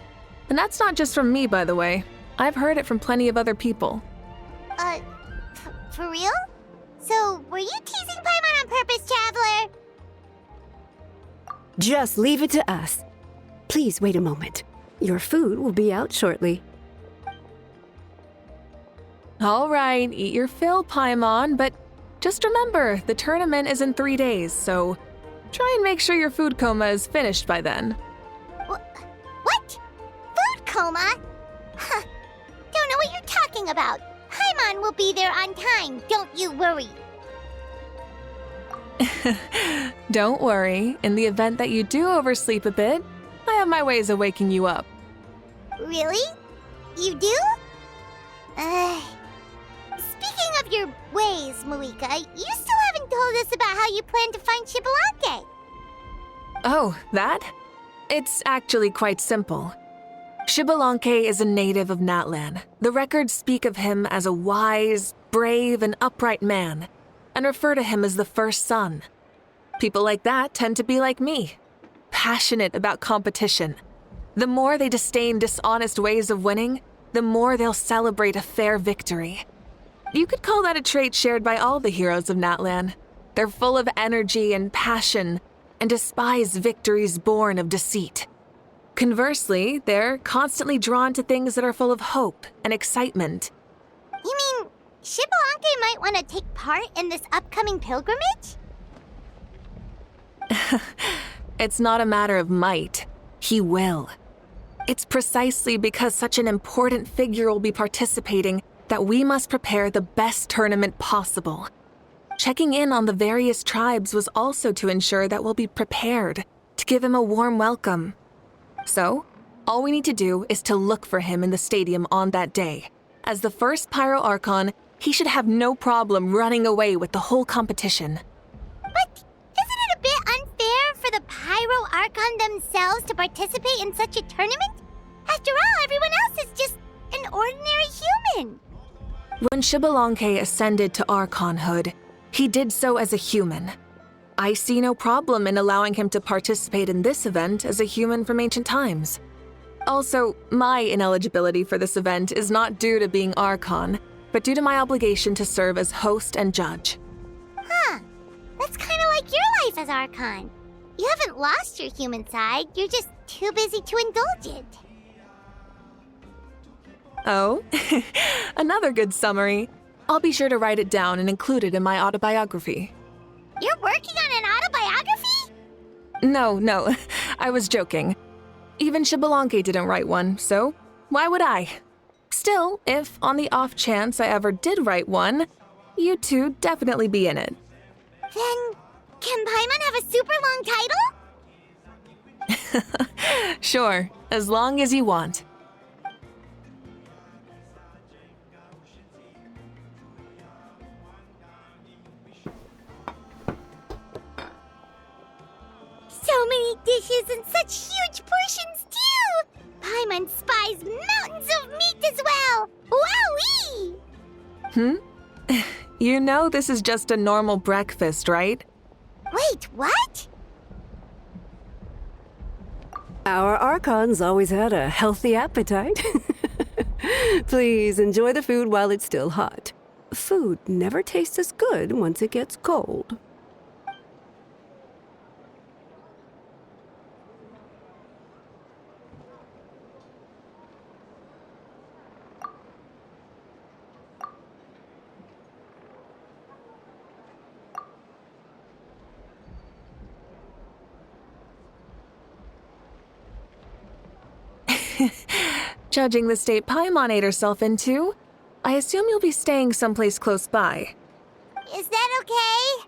And that's not just from me, by the way. I've heard it from plenty of other people. For real? So, were you teasing Paimon on purpose, Traveler? Just leave it to us. Please wait a moment. Your food will be out shortly. All right, eat your fill, Paimon, but just remember, the tournament is in 3 days, so try and make sure your food coma is finished by then. What? Food coma? Huh. Don't know what you're talking about. Paimon will be there on time, don't you worry. Don't worry, in the event that you do oversleep a bit, I have my ways of waking you up. Really? You do? Speaking of your ways, Mavuika, you still haven't told us about how you plan to find Xbalanque. Oh, that? It's actually quite simple. Xbalanque is a native of Natlan. The records speak of him as a wise, brave, and upright man, and refer to him as the first son. People like that tend to be like me, passionate about competition. The more they disdain dishonest ways of winning, the more they'll celebrate a fair victory. You could call that a trait shared by all the heroes of Natlan. They're full of energy and passion, and despise victories born of deceit. Conversely, they're constantly drawn to things that are full of hope and excitement. You mean Xbalanque might want to take part in this upcoming pilgrimage? It's not a matter of might. He will. It's precisely because such an important figure will be participating that we must prepare the best tournament possible. Checking in on the various tribes was also to ensure that we'll be prepared to give him a warm welcome. So, all we need to do is to look for him in the stadium on that day. As the first Pyro Archon, he should have no problem running away with the whole competition. But isn't it a bit unfair for the Pyro Archon themselves to participate in such a tournament? After all, everyone else is just an ordinary human. When Xbalanque ascended to Archonhood, he did so as a human. I see no problem in allowing him to participate in this event as a human from ancient times. Also, my ineligibility for this event is not due to being Archon, but due to my obligation to serve as host and judge. Huh. That's kind of like your life as Archon. You haven't lost your human side, you're just too busy to indulge it. Oh, another good summary. I'll be sure to write it down and include it in my autobiography. You're working on an autobiography? No, I was joking. Even Xbalanque didn't write one, so why would I? Still, if on the off chance I ever did write one, you two definitely be in it. Then, can Paimon have a super long title? Sure, as long as you want. So many dishes and such huge portions, too! Paimon spies mountains of meat as well! Wowee! You know this is just a normal breakfast, right? Wait, what? Our Archons always had a healthy appetite. Please enjoy the food while it's still hot. Food never tastes as good once it gets cold. Judging the state Paimon ate herself into, I assume you'll be staying someplace close by. Is that okay?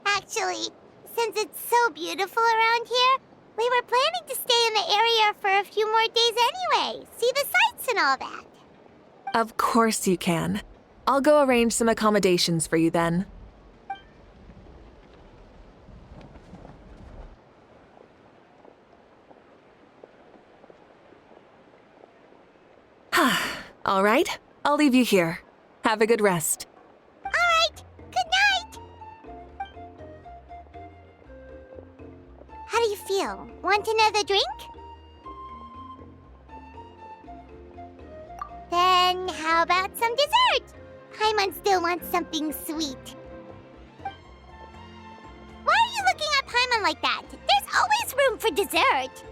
Actually, since it's so beautiful around here, we were planning to stay in the area for a few more days anyway. See the sights and all that. Of course you can. I'll go arrange some accommodations for you then. All right, I'll leave you here. Have a good rest. All right, good night! How do you feel? Want another drink? Then how about some dessert? Paimon still wants something sweet. Why are you looking at Paimon like that? There's always room for dessert.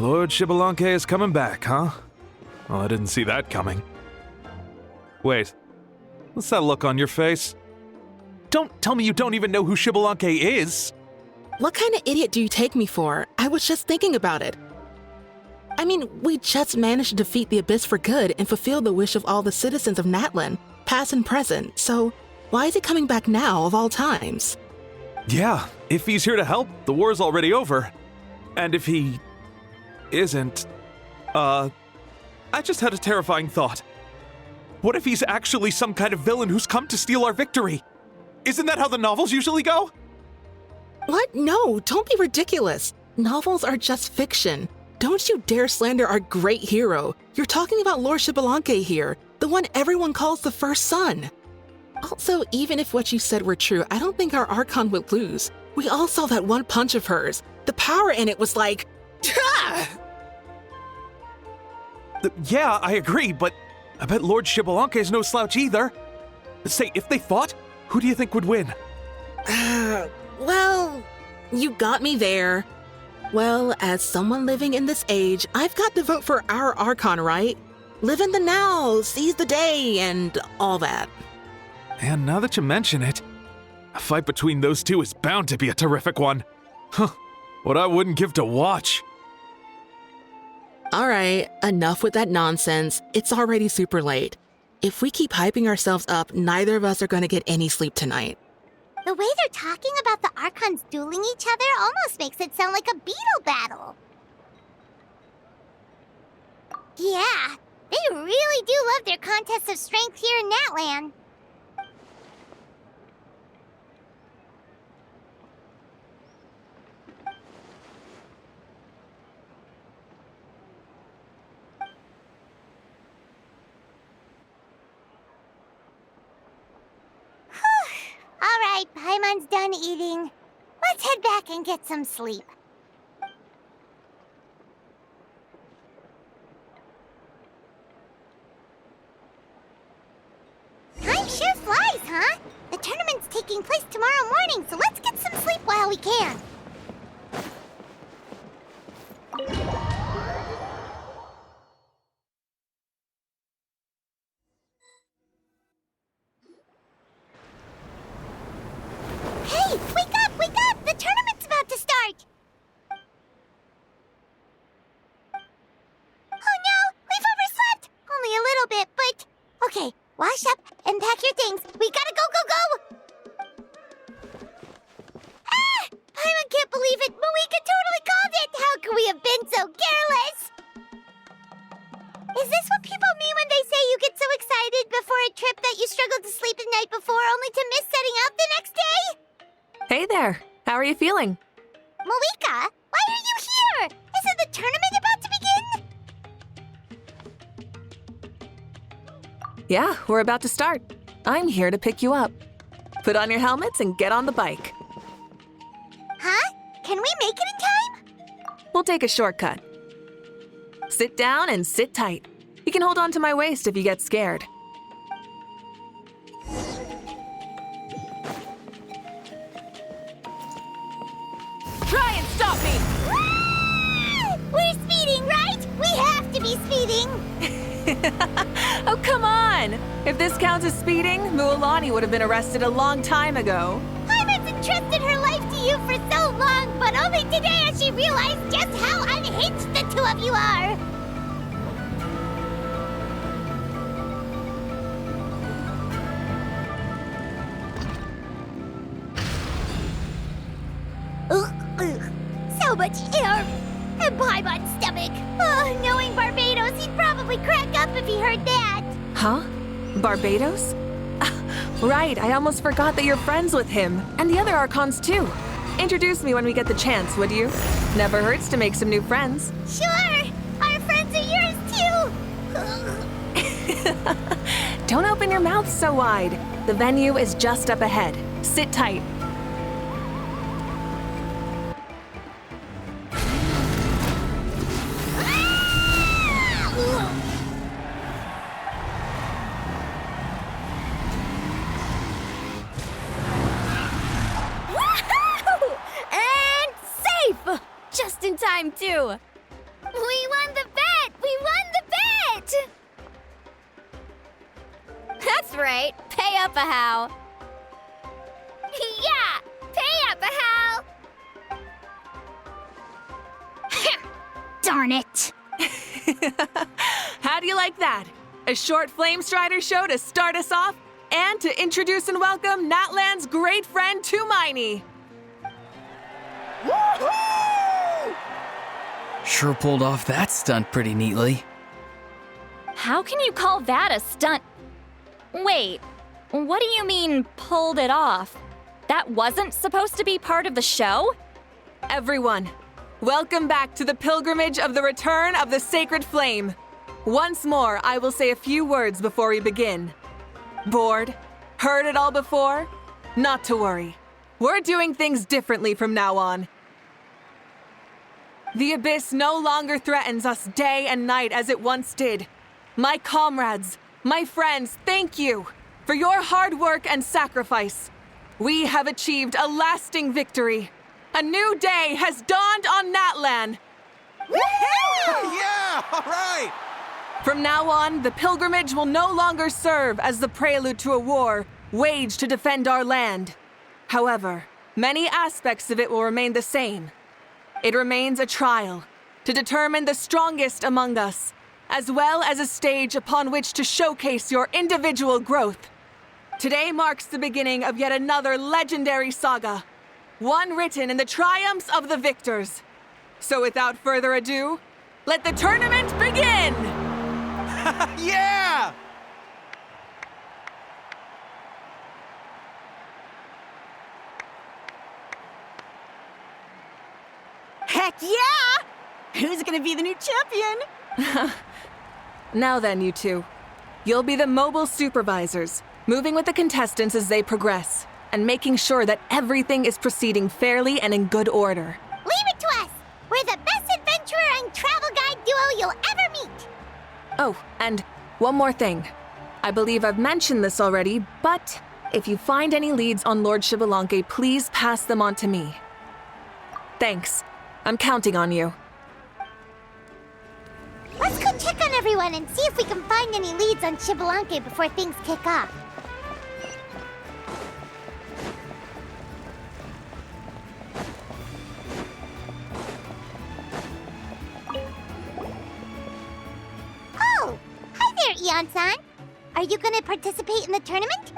Lord Xbalanque is coming back, huh? Well, I didn't see that coming. Wait, what's that look on your face? Don't tell me you don't even know who Xbalanque is! What kind of idiot do you take me for? I was just thinking about it. I mean, we just managed to defeat the Abyss for good and fulfill the wish of all the citizens of Natlan, past and present, so why is he coming back now of all times? Yeah, if he's here to help, the war's already over. And if he isn't, I just had a terrifying thought. What if he's actually some kind of villain who's come to steal our victory? Isn't that how the novels usually go? What? No, don't be ridiculous. Novels are just fiction. Don't you dare slander our great hero. You're talking about Lord Xbalanque here, the one everyone calls the first son. Also, even if what you said were true, I don't think our Archon would lose. We all saw that one punch of hers. The power in it was like, ah! Yeah, I agree, but I bet Lord Xbalanque is no slouch either. Say, if they fought, who do you think would win? Well, you got me there. Well, as someone living in this age, I've got to vote for our Archon, right? Live in the now, seize the day, and all that. And now that you mention it, a fight between those two is bound to be a terrific one. Huh, what I wouldn't give to watch. All right, enough with that nonsense. It's already super late. If we keep hyping ourselves up, neither of us are going to get any sleep tonight. The way they're talking about the Archons dueling each other almost makes it sound like a beetle battle. Yeah, they really do love their contests of strength here in Natlan. All right, Paimon's done eating. Let's head back and get some sleep. Time sure flies, huh? The tournament's taking place tomorrow morning, so let's get some sleep while we can. Hey, wake up, wake up! The tournament's about to start! Oh no, we've overslept! Only a little bit, but... Okay, wash up and pack your things. We gotta go, go, go! Ah! Paimon can't believe it! Mavuika totally called it! How could we have been so careless? Is this what people mean when they say you get so excited before a trip that you struggled to sleep the night before only to miss setting out the next day? Hey there, how are you feeling? Mavuika, why are you here? Isn't the tournament about to begin? Yeah, we're about to start. I'm here to pick you up. Put on your helmets and get on the bike. Huh? Can we make it in time? We'll take a shortcut. Sit down and sit tight. You can hold on to my waist if you get scared. Try and stop me! Ah! We're speeding, right? We have to be speeding! Oh, come on! If this counts as speeding, Mualani would have been arrested a long time ago. Paimon's entrusted her life to you for so long, but only today has she realized just how unhinged the two of you are! So much air! And Paimon's stomach! Oh, knowing Barbados, he'd probably crack up if he heard that! Huh? Barbados? Right, I almost forgot that you're friends with him, and the other Archons too. Introduce me when we get the chance, would you? Never hurts to make some new friends. Sure! Our friends are yours too! Don't open your mouth so wide. The venue is just up ahead. Sit tight. Just in time, too. We won the bet! We won the bet! That's right. Pay up a how. Yeah! Pay up a how! Darn it! How do you like that? A short Flame Strider show to start us off, and to introduce and welcome Natlan's great friend Tumaini. Sure pulled off that stunt pretty neatly. How can you call that a stunt? Wait, what do you mean, pulled it off? That wasn't supposed to be part of the show? Everyone, welcome back to the pilgrimage of the return of the sacred flame. Once more, I will say a few words before we begin. Bored? Heard it all before? Not to worry. We're doing things differently from now on. The abyss no longer threatens us day and night as it once did. My comrades, my friends, thank you for your hard work and sacrifice. We have achieved a lasting victory. A new day has dawned on Natlan. Yeah, all right! From now on, the pilgrimage will no longer serve as the prelude to a war waged to defend our land. However, many aspects of it will remain the same. It remains a trial to determine the strongest among us, as well as a stage upon which to showcase your individual growth. Today marks the beginning of yet another legendary saga, one written in the triumphs of the victors. So without further ado, let the tournament begin! Yeah! Heck yeah! Who's gonna be the new champion? Now then, you two. You'll be the mobile supervisors, moving with the contestants as they progress, and making sure that everything is proceeding fairly and in good order. Leave it to us! We're the best adventurer and travel guide duo you'll ever meet! Oh, and one more thing. I believe I've mentioned this already, but if you find any leads on Lord Xbalanque, please pass them on to me. Thanks. I'm counting on you. Let's go check on everyone and see if we can find any leads on Xbalanque before things kick off. Oh! Hi there, Eon-san! Are you gonna participate in the tournament?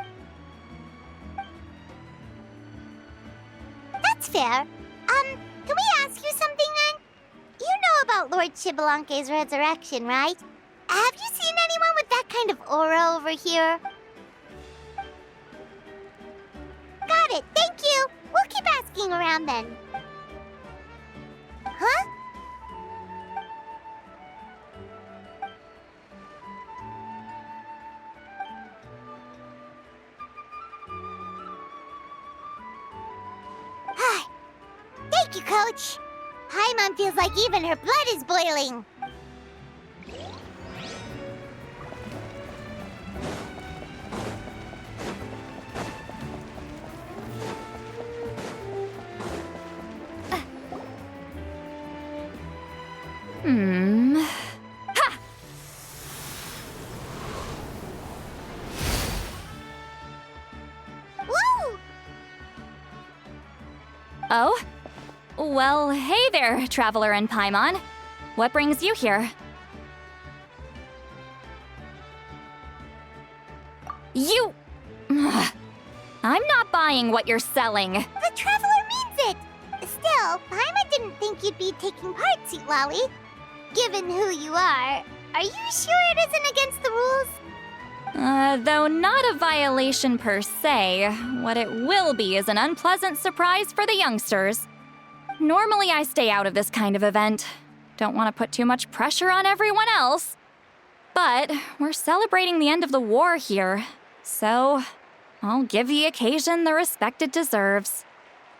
That's fair. Can we ask you something then? You know about Lord Xbalanque's resurrection, right? Have you seen anyone with that kind of aura over here? Got it, thank you! We'll keep asking around then. Huh? Thank you, Coach. Paimon feels like even her blood is boiling. Ha! Woo! Oh? Well, hey there, Traveler and Paimon. What brings you here? You... I'm not buying what you're selling. The Traveler means it! Still, Paimon didn't think you'd be taking part, Sweet Lolly. Given who you are you sure it isn't against the rules? Though not a violation per se, what it will be is an unpleasant surprise for the youngsters. Normally I stay out of this kind of event. Don't want to put too much pressure on everyone else. But we're celebrating the end of the war here, so I'll give the occasion the respect it deserves.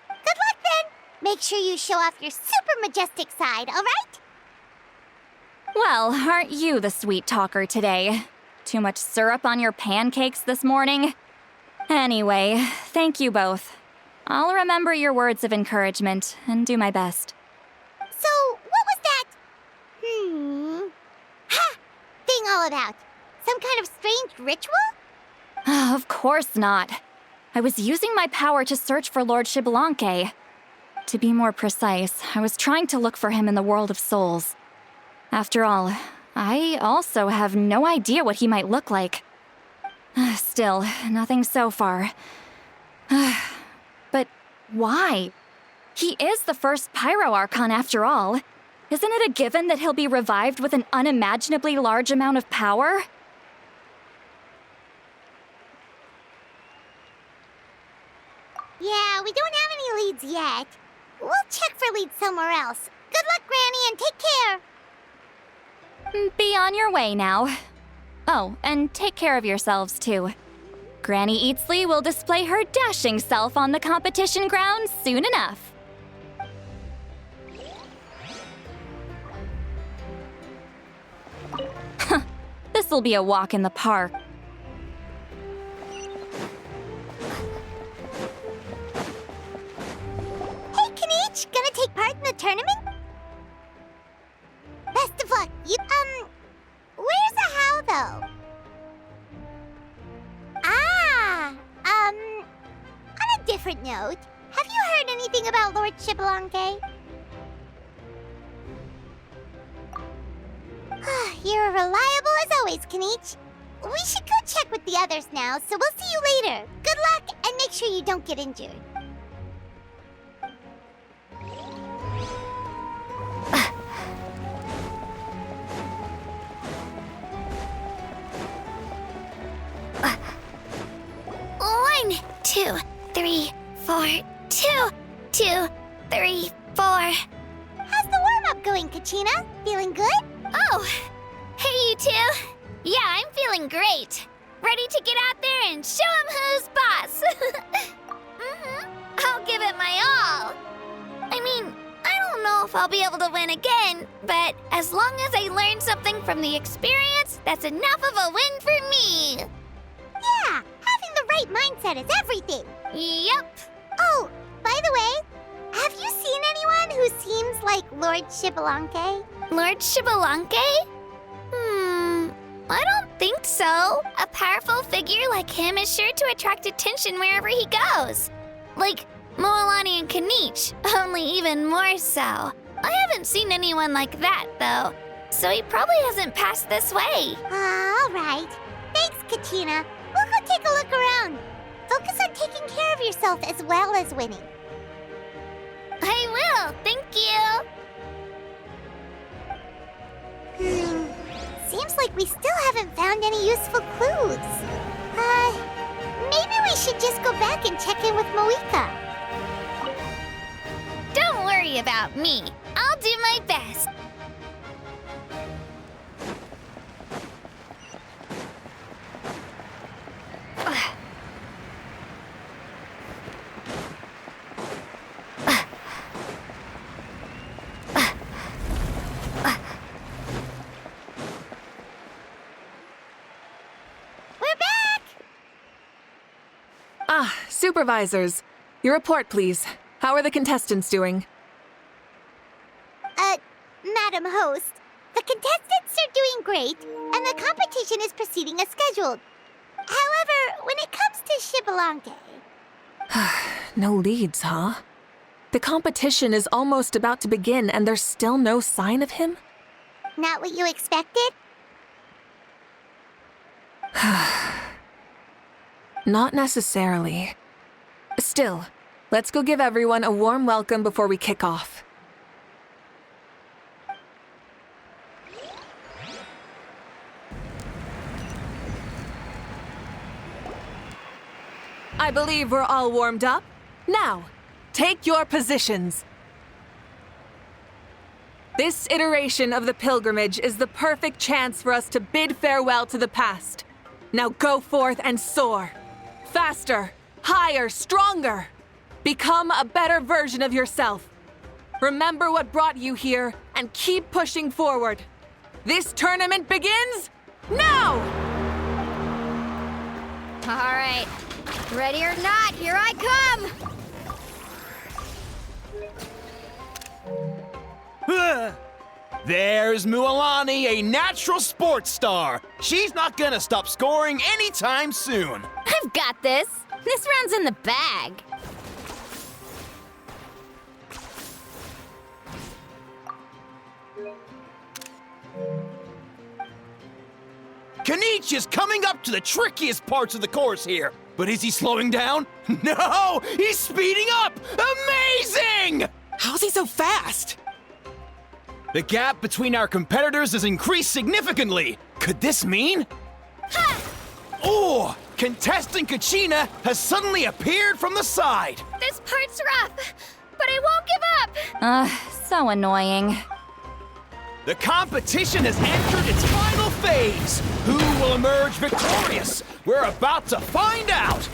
Good luck then! Make sure you show off your super majestic side, alright? Well, aren't you the sweet talker today? Too much syrup on your pancakes this morning? Anyway, thank you both. I'll remember your words of encouragement and do my best. So, what was that? Ha! Thing all about? Some kind of strange ritual? Of course not. I was using my power to search for Lord Xbalanque. To be more precise, I was trying to look for him in the world of souls. After all, I also have no idea what he might look like. Still, nothing so far. But why? He is the first Pyro Archon after all. Isn't it a given that he'll be revived with an unimaginably large amount of power? Yeah, we don't have any leads yet. We'll check for leads somewhere else. Good luck, Granny, and take care! Be on your way now. Oh, and take care of yourselves too. Granny Eatsley will display her dashing self on the competition grounds soon enough. This'll be a walk in the park. Hey, Kanich! Gonna take part in the tournament? Best of luck. Where's the how, though? On a different note, have you heard anything about Lord Xbalanque? You're reliable as always, Kanich. We should go check with the others now, so we'll see you later. Good luck, and make sure you don't get injured. One, 2, 3, 4, 2, 2, 3, 4. How's the warm-up going, Kachina? Feeling good? Oh, hey you two. Yeah, I'm feeling great. Ready to get out there and show 'em who's boss. I'll give it my all. I mean, I don't know if I'll be able to win again, but as long as I learn something from the experience, that's enough of a win for me. Yeah, having the right mindset is everything. Yep. Oh, by the way, have you seen anyone who seems like Lord Xbalanque? Lord Xbalanque? I don't think so. A powerful figure like him is sure to attract attention wherever he goes. Like Moalani and Kanich, only even more so. I haven't seen anyone like that, though, so he probably hasn't passed this way. All right. Thanks, Kachina. We'll go take a look around. Focus on taking care of yourself as well as winning. I will, thank you. Seems like we still haven't found any useful clues. Maybe we should just go back and check in with Mavuika. Don't worry about me. I'll do my best. Supervisors, your report, please. How are the contestants doing? Madam Host, the contestants are doing great, and the competition is proceeding as scheduled. However, when it comes to Xbalanque... No leads, huh? The competition is almost about to begin, and there's still no sign of him? Not what you expected? Not necessarily. Still, let's go give everyone a warm welcome before we kick off. I believe we're all warmed up. Now, take your positions. This iteration of the pilgrimage is the perfect chance for us to bid farewell to the past. Now go forth and soar. Faster, higher, stronger. Become a better version of yourself. Remember what brought you here and keep pushing forward. This tournament begins now! All right. Ready or not, here I come! There's Mualani, a natural sports star. She's not gonna stop scoring anytime soon. I've got this. This round's in the bag. Kanich is coming up to the trickiest parts of the course here. But is he slowing down? No! He's speeding up! Amazing! How's he so fast? The gap between our competitors has increased significantly. Could this mean? Ha! Oh! Contestant Kachina has suddenly appeared from the side. This part's rough, but I won't give up. So annoying. The competition has entered its final phase. Who will emerge victorious? We're about to find out.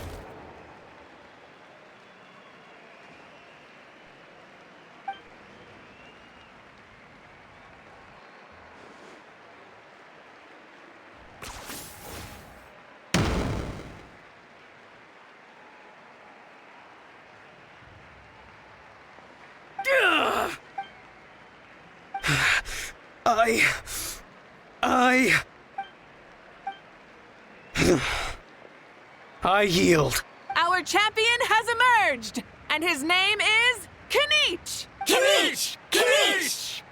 I yield. Our champion has emerged, and his name is Kanich! Kanich! Kanich!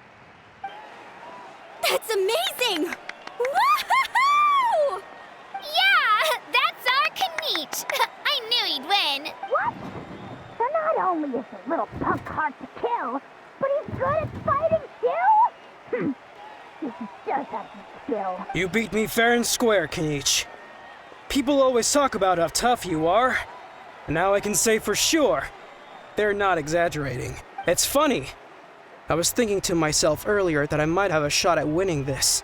That's amazing! Woohoo! Yeah, that's our Kanich. I knew he'd win. What? So not only is the little punk hard to kill, but he's good at fighting too? This does have some skill. You beat me fair and square, Kanich. People always talk about how tough you are. And now I can say for sure, they're not exaggerating. It's funny. I was thinking to myself earlier that I might have a shot at winning this.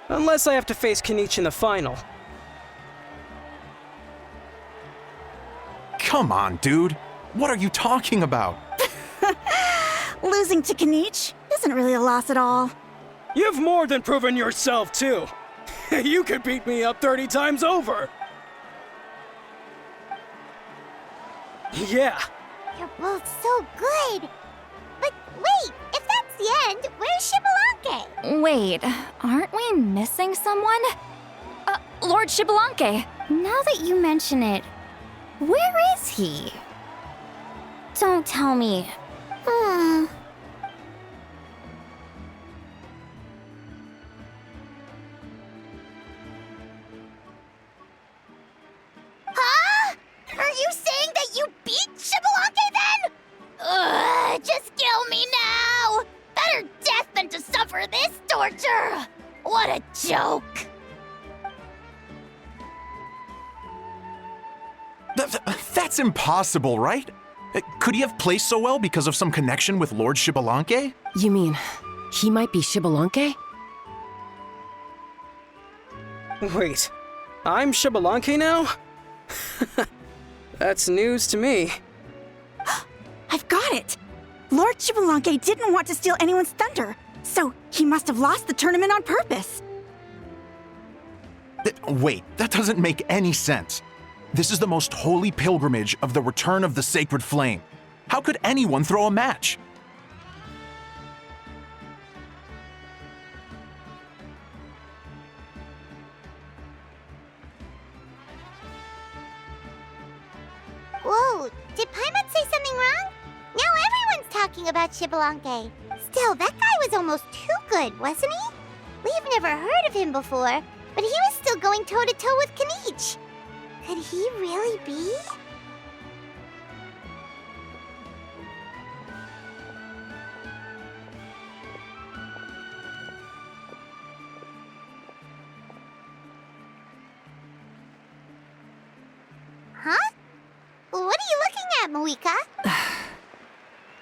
Unless I have to face Kanich in the final. Come on, dude. What are you talking about? Losing to Kanich isn't really a loss at all. You've more than proven yourself, too. You could beat me up 30 times over. Yeah. You're both so good. But wait, if that's the end, where's Xbalanque? Wait, aren't we missing someone? Lord Xbalanque. Now that you mention it, where is he? Don't tell me. Huh? Are you saying that you beat Xbalanque then? Ugh, just kill me now! Better death than to suffer this torture! What a joke! That's impossible, right? Could he have placed so well because of some connection with Lord Xbalanque? You mean, he might be Xbalanque? Wait, I'm Xbalanque now? That's news to me. I've got it! Lord Xbalanque didn't want to steal anyone's thunder, so he must have lost the tournament on purpose. Wait, that doesn't make any sense. This is the most holy pilgrimage of the return of the sacred flame. How could anyone throw a match? Whoa, did Paimon say something wrong? Now everyone's talking about Xbalanque. Still, that guy was almost too good, wasn't he? We've never heard of him before, but he was still going toe-to-toe with Kanich. Could he really be? Huh? What are you looking at, Mavuika?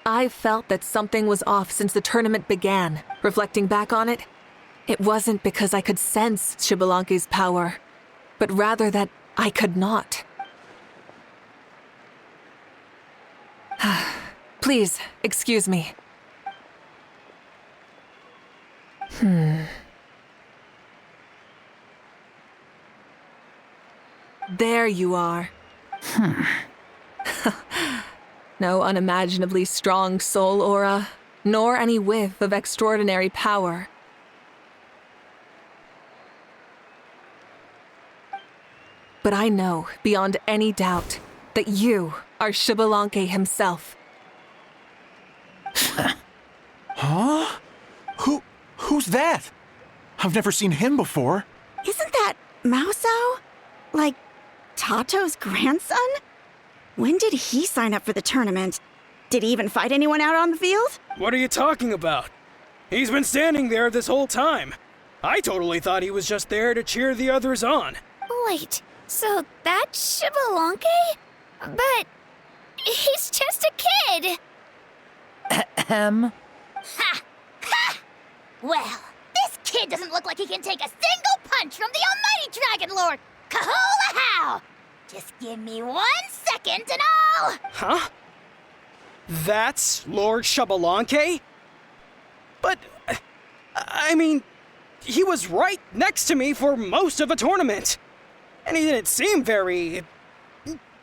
I felt that something was off since the tournament began. Reflecting back on it, it wasn't because I could sense Xbalanque's power, but rather that I could not. Please, excuse me. There you are. No unimaginably strong soul aura, nor any whiff of extraordinary power. But I know, beyond any doubt, that you are Xbalanque himself. Huh? Who's that? I've never seen him before. Isn't that Mauso? Like, Tato's grandson? When did he sign up for the tournament? Did he even fight anyone out on the field? What are you talking about? He's been standing there this whole time. I totally thought he was just there to cheer the others on. Wait, so that's Xbalanque? But he's just a kid. Ha! Ha! Well, this kid doesn't look like he can take a single punch from the almighty Dragon Lord! Kahula how! Just give me 1 second and I'll... Huh? That's Lord Xbalanque? But, I mean, he was right next to me for most of the tournament. And he didn't seem very,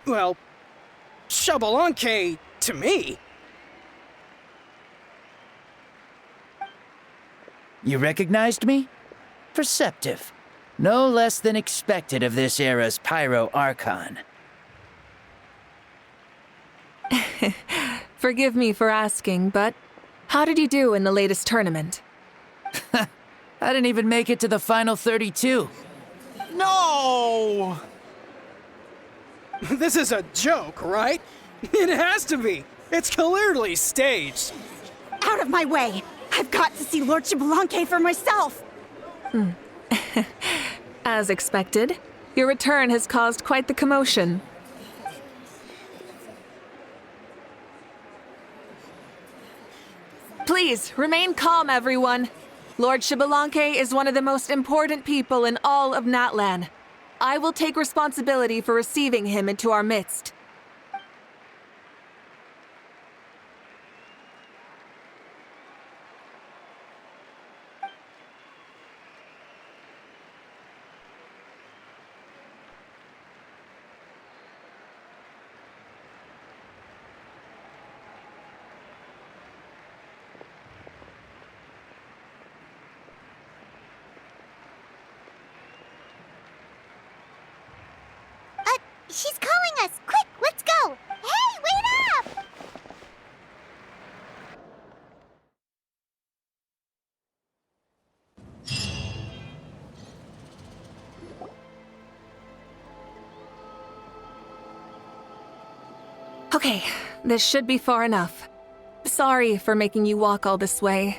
well, Xbalanque to me. You recognized me? Perceptive. No less than expected of this era's Pyro Archon. Forgive me for asking, but how did you do in the latest tournament? I didn't even make it to the final 32. No! This is a joke, right? It has to be. It's clearly staged. Out of my way! I've got to see Lord Xbalanque for myself! As expected, your return has caused quite the commotion. Please, remain calm, everyone. Lord Xbalanque is one of the most important people in all of Natlan. I will take responsibility for receiving him into our midst. She's calling us! Quick, let's go! Hey, wait up! Okay, this should be far enough. Sorry for making you walk all this way.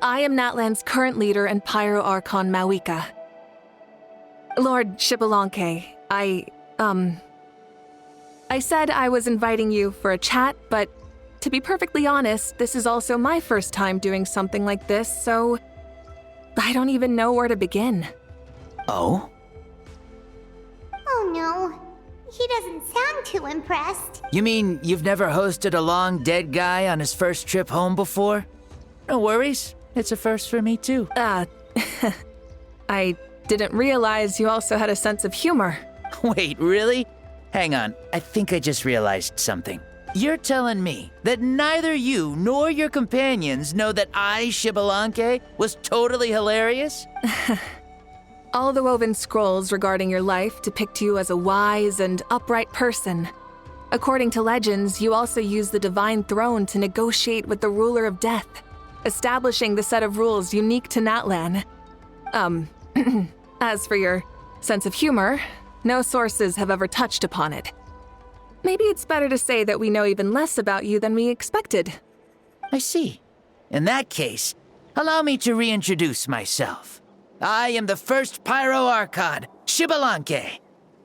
I am Natlan's current leader and Pyro Archon Mavuika. Lord Xbalanque, I said I was inviting you for a chat, but to be perfectly honest, this is also my first time doing something like this, so I don't even know where to begin. Oh? Oh no, he doesn't sound too impressed. You mean you've never hosted a long dead guy on his first trip home before? No worries. It's a first for me too. I didn't realize you also had a sense of humor. Wait, really? Hang on, I think I just realized something. You're telling me that neither you nor your companions know that I, Xbalanque, was totally hilarious? All the woven scrolls regarding your life depict you as a wise and upright person. According to legends, you also use the Divine Throne to negotiate with the Ruler of Death, establishing the set of rules unique to Natlan. As for your sense of humor, no sources have ever touched upon it. Maybe it's better to say that we know even less about you than we expected. I see. In that case, allow me to reintroduce myself. I am the first Pyro Archon, Xbalanque.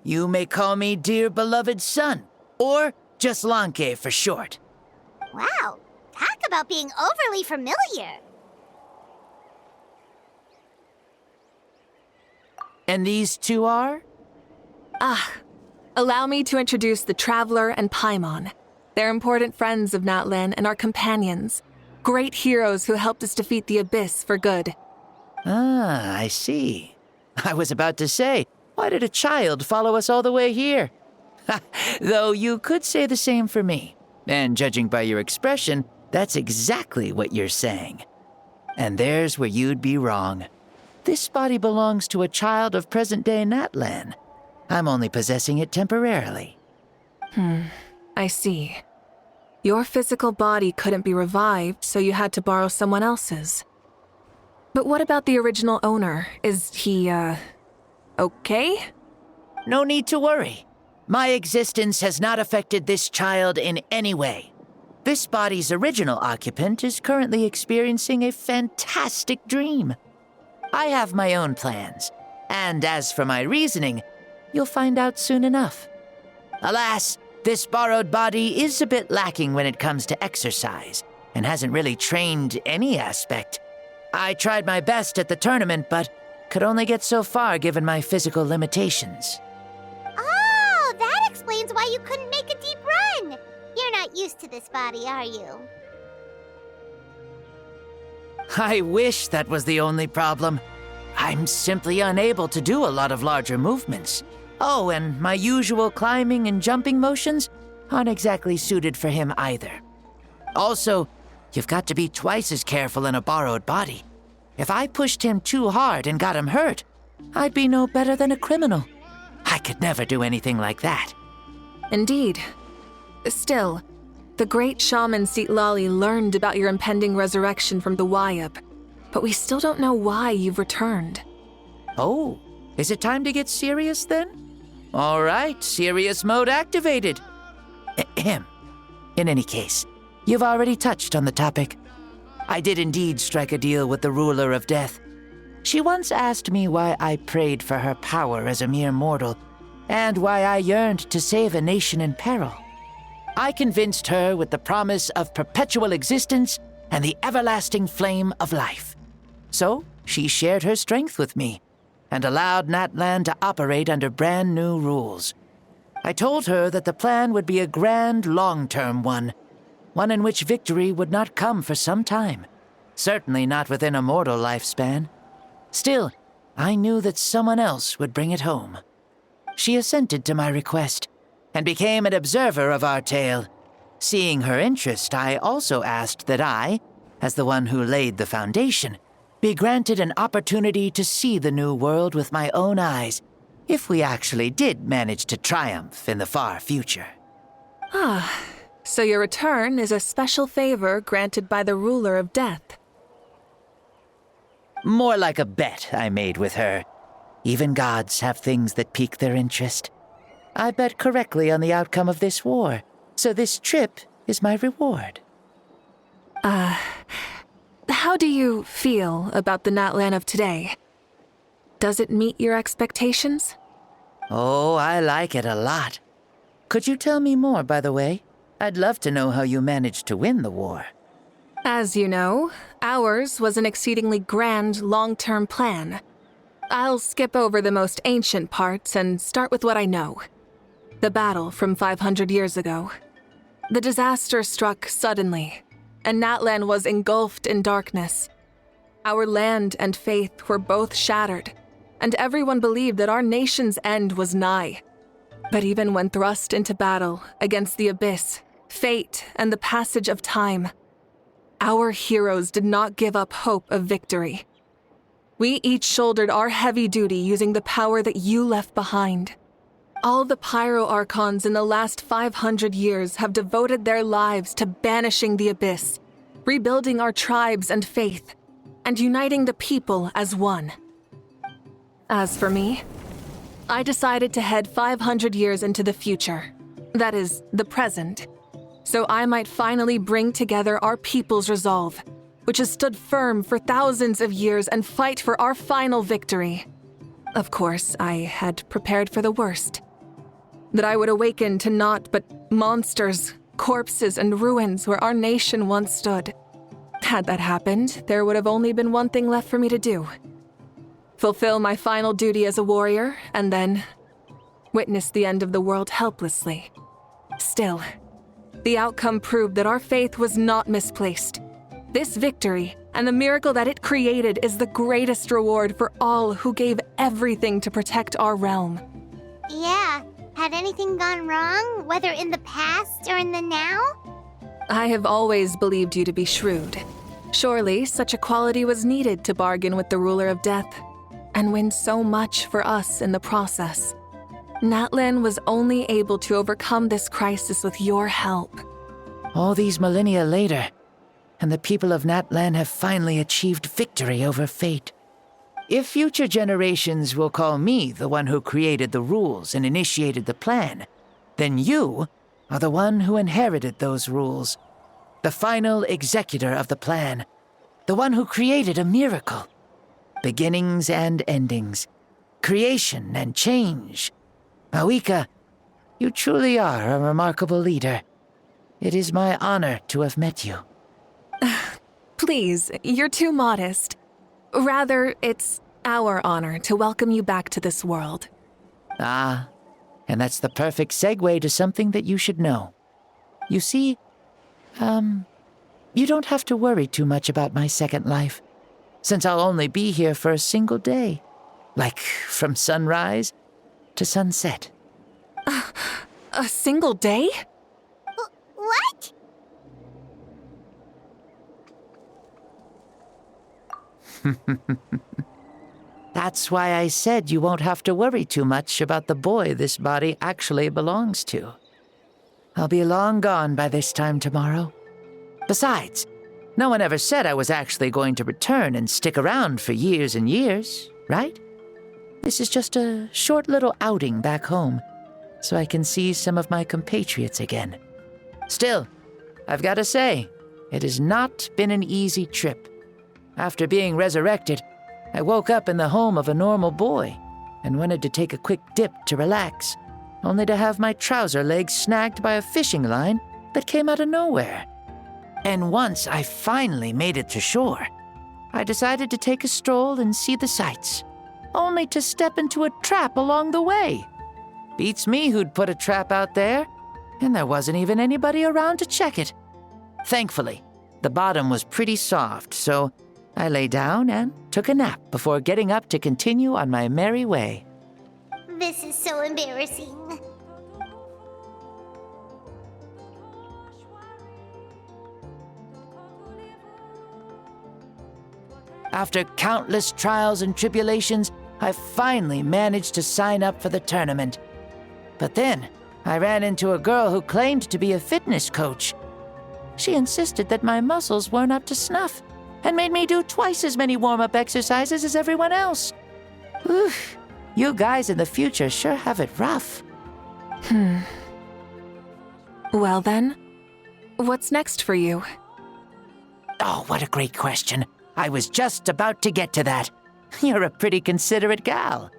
You may call me dear beloved son, or Just Lanke for short. Wow, talk about being overly familiar. And these two are? Allow me to introduce the Traveler and Paimon. They're important friends of Natlan and our companions. Great heroes who helped us defeat the Abyss for good. Ah, I see. I was about to say, why did a child follow us all the way here? Though you could say the same for me. And judging by your expression, that's exactly what you're saying. And there's where you'd be wrong. This body belongs to a child of present-day Natlan. I'm only possessing it temporarily. I see. Your physical body couldn't be revived, so you had to borrow someone else's. But what about the original owner? Is he, okay? No need to worry. My existence has not affected this child in any way. This body's original occupant is currently experiencing a fantastic dream. I have my own plans, and as for my reasoning, you'll find out soon enough. Alas, this borrowed body is a bit lacking when it comes to exercise, and hasn't really trained any aspect. I tried my best at the tournament, but could only get so far given my physical limitations. Oh, that explains why you couldn't make a deep run. You're not used to this body, are you? I wish that was the only problem. I'm simply unable to do a lot of larger movements. Oh, and my usual climbing and jumping motions aren't exactly suited for him either. Also, you've got to be twice as careful in a borrowed body. If I pushed him too hard and got him hurt, I'd be no better than a criminal. I could never do anything like that. Indeed. Still, the great shaman Lali learned about your impending resurrection from the Wayup, but we still don't know why you've returned. Oh, is it time to get serious then? All right, serious mode activated. Ahem. In any case, you've already touched on the topic. I did indeed strike a deal with the ruler of death. She once asked me why I prayed for her power as a mere mortal, and why I yearned to save a nation in peril. I convinced her with the promise of perpetual existence and the everlasting flame of life. So she shared her strength with me, and allowed Natlan to operate under brand new rules. I told her that the plan would be a grand, long-term one in which victory would not come for some time, certainly not within a mortal lifespan. Still, I knew that someone else would bring it home. She assented to my request, and became an observer of our tale. Seeing her interest, I also asked that I, as the one who laid the foundation, be granted an opportunity to see the new world with my own eyes, if we actually did manage to triumph in the far future. So your return is a special favor granted by the ruler of death. More like a bet I made with her. Even gods have things that pique their interest. I bet correctly on the outcome of this war, so this trip is my reward. How do you feel about the Natlan of today? Does it meet your expectations? Oh, I like it a lot. Could you tell me more, by the way? I'd love to know how you managed to win the war. As you know, ours was an exceedingly grand, long-term plan. I'll skip over the most ancient parts and start with what I know. The battle from 500 years ago. The disaster struck suddenly, and Natlan was engulfed in darkness. Our land and faith were both shattered, and everyone believed that our nation's end was nigh. But even when thrust into battle against the Abyss, fate, and the passage of time, our heroes did not give up hope of victory. We each shouldered our heavy duty using the power that you left behind. All the Pyro Archons in the last 500 years have devoted their lives to banishing the Abyss, rebuilding our tribes and faith, and uniting the people as one. As for me, I decided to head 500 years into the future, that is, the present, so I might finally bring together our people's resolve, which has stood firm for thousands of years, and fight for our final victory. Of course, I had prepared for the worst. That I would awaken to naught but monsters, corpses, and ruins where our nation once stood. Had that happened, there would have only been one thing left for me to do. Fulfill my final duty as a warrior, and then witness the end of the world helplessly. Still, the outcome proved that our faith was not misplaced. This victory, and the miracle that it created, is the greatest reward for all who gave everything to protect our realm. Yeah. Had anything gone wrong, whether in the past or in the now? I have always believed you to be shrewd. Surely, such a quality was needed to bargain with the ruler of death, and win so much for us in the process. Natlan was only able to overcome this crisis with your help. All these millennia later, and the people of Natlan have finally achieved victory over fate. If future generations will call me the one who created the rules and initiated the plan, then you are the one who inherited those rules. The final executor of the plan. The one who created a miracle. Beginnings and endings. Creation and change. Mavuika, you truly are a remarkable leader. It is my honor to have met you. Please, you're too modest. Rather, it's our honor to welcome you back to this world. Ah, and that's the perfect segue to something that you should know. You see, you don't have to worry too much about my second life, since I'll only be here for a single day. Like, from sunrise to sunset. A single day? What? That's why I said you won't have to worry too much about the boy this body actually belongs to. I'll be long gone by this time tomorrow. Besides, no one ever said I was actually going to return and stick around for years and years, right? This is just a short little outing back home, so I can see some of my compatriots again. Still, I've got to say, it has not been an easy trip. After being resurrected, I woke up in the home of a normal boy and wanted to take a quick dip to relax, only to have my trouser legs snagged by a fishing line that came out of nowhere. And once I finally made it to shore, I decided to take a stroll and see the sights, only to step into a trap along the way. Beats me who'd put a trap out there, and there wasn't even anybody around to check it. Thankfully, the bottom was pretty soft, so I lay down and took a nap before getting up to continue on my merry way. This is so embarrassing. After countless trials and tribulations, I finally managed to sign up for the tournament. But then, I ran into a girl who claimed to be a fitness coach. She insisted that my muscles weren't up to snuff, and made me do twice as many warm-up exercises as everyone else. Oof, you guys in the future sure have it rough. Well then, what's next for you? Oh, what a great question. I was just about to get to that. You're a pretty considerate gal.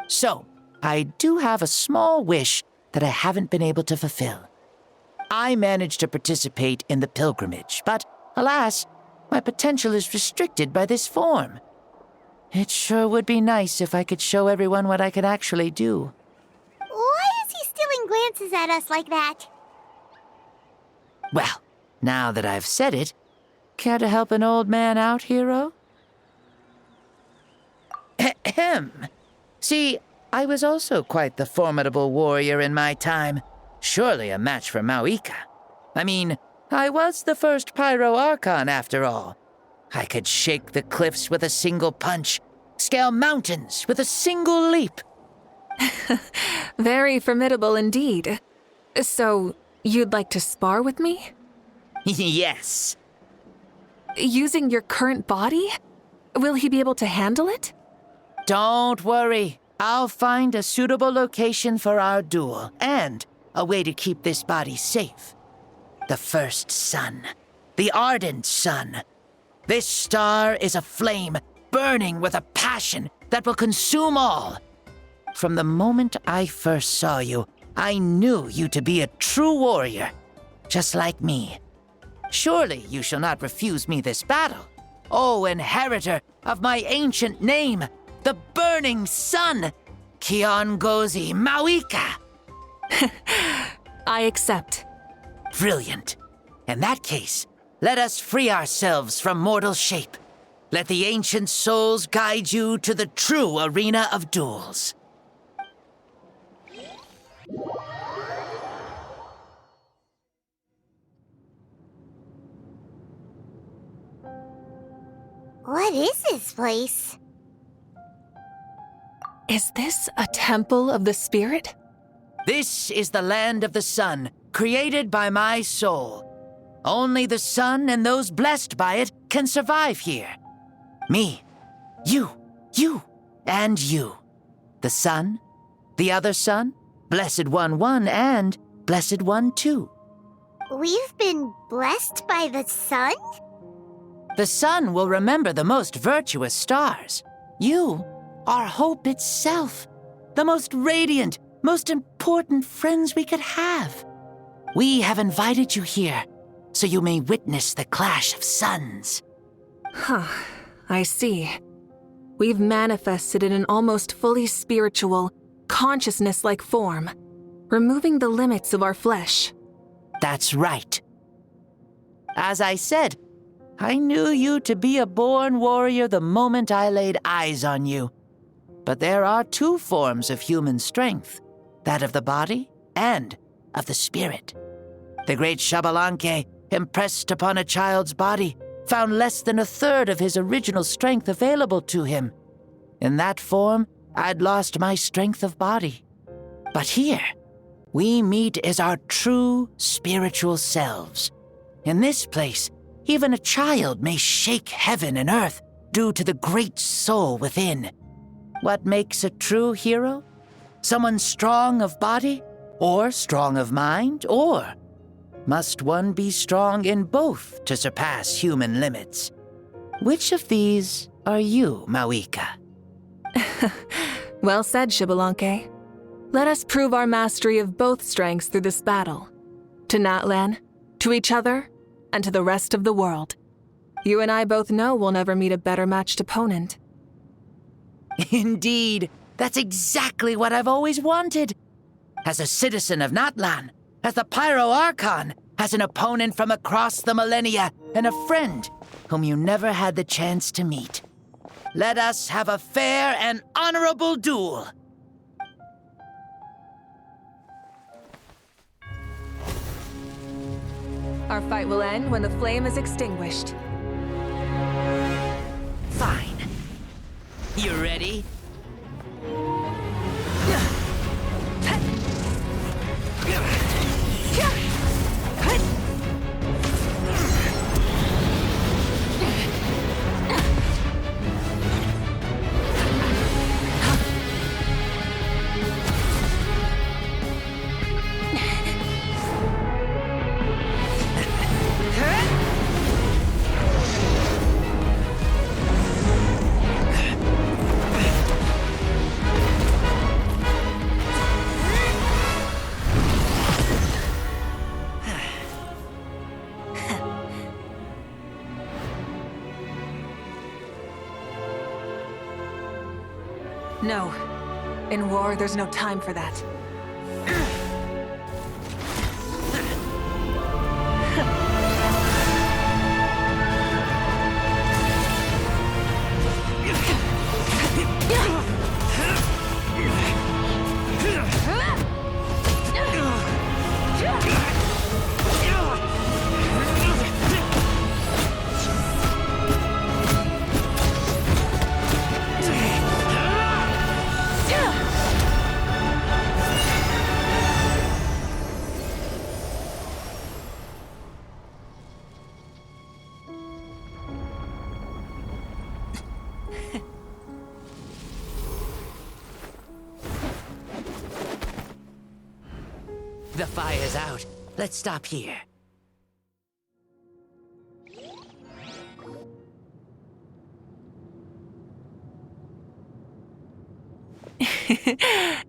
So, I do have a small wish that I haven't been able to fulfill. I managed to participate in the pilgrimage, but alas, my potential is restricted by this form. It sure would be nice if I could show everyone what I can actually do. Why is he stealing glances at us like that? Well, now that I've said it, care to help an old man out, hero? Ahem. See, I was also quite the formidable warrior in my time. Surely a match for Mavuika. I mean, I was the first Pyro Archon after all. I could shake the cliffs with a single punch, scale mountains with a single leap. Very formidable indeed. So, you'd like to spar with me? Yes. Using your current body? Will he be able to handle it? Don't worry. I'll find a suitable location for our duel, and a way to keep this body safe. The first sun. The ardent sun. This star is a flame, burning with a passion that will consume all. From the moment I first saw you, I knew you to be a true warrior, just like me. Surely you shall not refuse me this battle, O inheritor of my ancient name, the Burning Sun, Kiongozi Mavuika. I accept. Brilliant. In that case, let us free ourselves from mortal shape. Let the ancient souls guide you to the true arena of duels. What is this place? Is this a temple of the spirit? This is the land of the sun, created by my soul. Only the sun and those blessed by it can survive here. Me, you, and you. The sun, the other sun, Blessed One 1, and Blessed One 2. We've been blessed by the sun? The sun will remember the most virtuous stars. You are hope itself, the most radiant, most important friends we could have. We have invited you here so you may witness the clash of suns. Huh, I see. We've manifested in an almost fully spiritual, consciousness-like form, removing the limits of our flesh. That's right. As I said, I knew you to be a born warrior the moment I laid eyes on you. But there are two forms of human strength, that of the body and of the spirit. The great Xbalanque, impressed upon a child's body, found less than a third of his original strength available to him. In that form, I'd lost my strength of body. But here, we meet as our true spiritual selves. In this place, even a child may shake heaven and earth due to the great soul within. What makes a true hero? Someone strong of body, or strong of mind, or must one be strong in both to surpass human limits? Which of these are you, Mavuika? Well said, Xbalanque. Let us prove our mastery of both strengths through this battle. To Natlan, to each other, and to the rest of the world. You and I both know we'll never meet a better matched opponent. Indeed, that's exactly what I've always wanted. As a citizen of Natlan, as the Pyro Archon, as an opponent from across the millennia, and a friend whom you never had the chance to meet. Let us have a fair and honorable duel. Our fight will end when the flame is extinguished. Fine. You ready? No. In war, there's no time for that. The fire's out. Let's stop here.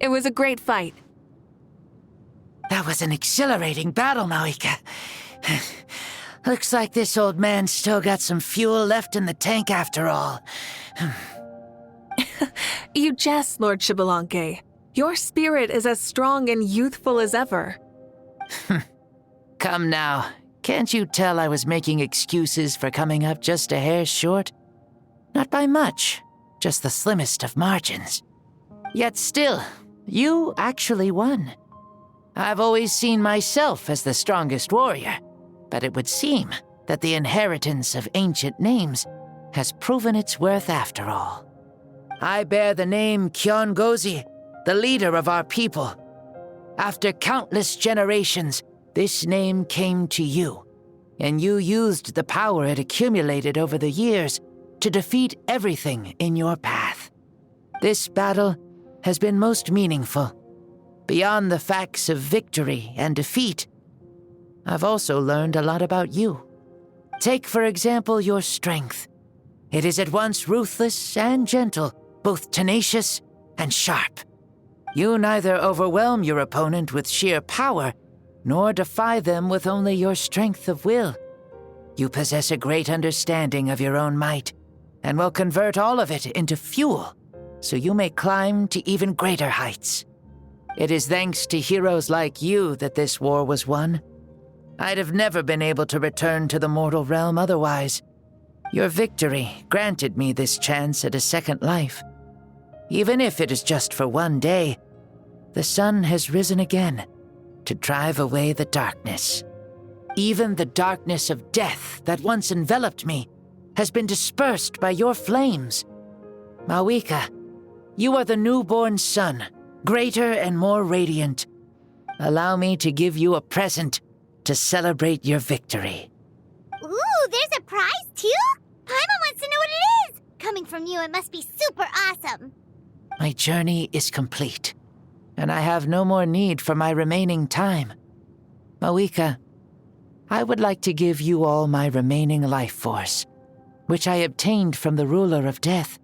It was a great fight. was an exhilarating battle, Mavuika. Looks like this old man's still got some fuel left in the tank after all. You jest, Lord Xbalanque. Your spirit is as strong and youthful as ever. Come now. Can't you tell I was making excuses for coming up just a hair short? Not by much, just the slimmest of margins. Yet still, you actually won. I've always seen myself as the strongest warrior, but it would seem that the inheritance of ancient names has proven its worth after all. I bear the name Kiongozi, the leader of our people. After countless generations, this name came to you, and you used the power it accumulated over the years to defeat everything in your path. This battle has been most meaningful. Beyond the facts of victory and defeat, I've also learned a lot about you. Take, for example, your strength. It is at once ruthless and gentle, both tenacious and sharp. You neither overwhelm your opponent with sheer power, nor defy them with only your strength of will. You possess a great understanding of your own might, and will convert all of it into fuel, so you may climb to even greater heights. It is thanks to heroes like you that this war was won. I'd have never been able to return to the mortal realm otherwise. Your victory granted me this chance at a second life. Even if it is just for one day, the sun has risen again to drive away the darkness. Even the darkness of death that once enveloped me has been dispersed by your flames. Mavuika, you are the newborn sun, greater and more radiant. Allow me to give you a present to celebrate your victory. Ooh, there's a prize too? Paimon wants to know what it is! Coming from you, it must be super awesome. My journey is complete, and I have no more need for my remaining time. Mavuika, I would like to give you all my remaining life force, which I obtained from the ruler of death.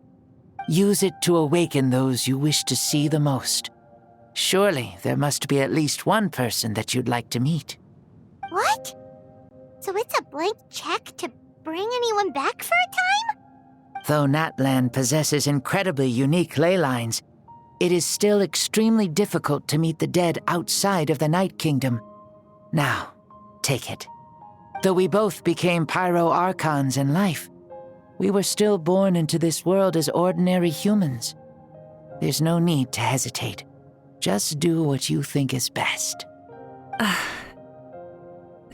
Use it to awaken those you wish to see the most. Surely there must be at least one person that you'd like to meet. What? So it's a blank check to bring anyone back for a time? Though Natlan possesses incredibly unique ley lines, it is still extremely difficult to meet the dead outside of the Night Kingdom. Now, take it. Though we both became Pyro Archons in life, we were still born into this world as ordinary humans. There's no need to hesitate. Just do what you think is best.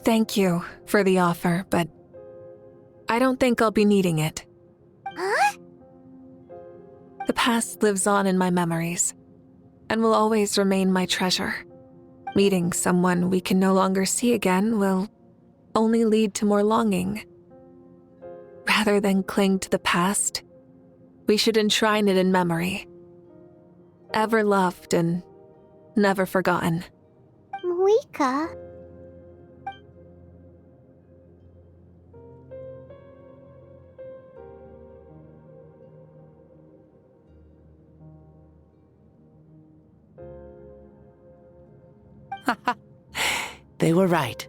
Thank you for the offer, but I don't think I'll be needing it. Huh? The past lives on in my memories, and will always remain my treasure. Meeting someone we can no longer see again will only lead to more longing. Rather than cling to the past, we should enshrine it in memory. Ever loved and never forgotten. Mavuika. They were right.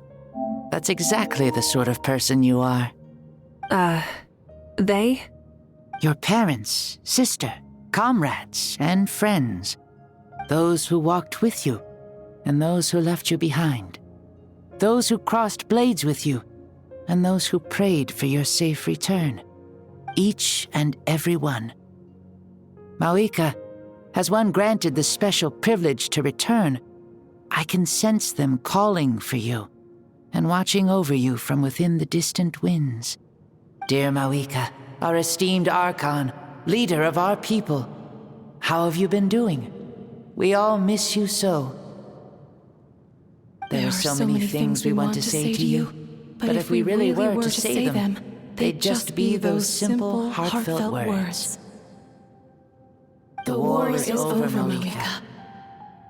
That's exactly the sort of person you are. They? Your parents, sister, comrades, and friends. Those who walked with you, and those who left you behind. Those who crossed blades with you, and those who prayed for your safe return. Each and every one. Mavuika, as one granted the special privilege to return, I can sense them calling for you, and watching over you from within the distant winds. Dear Mavuika, our esteemed Archon, leader of our people, how have you been doing? We all miss you so. There are so many things we want to say to you, but if we really were to say them, they'd just be those simple, heartfelt words. The war is over, Mavuika.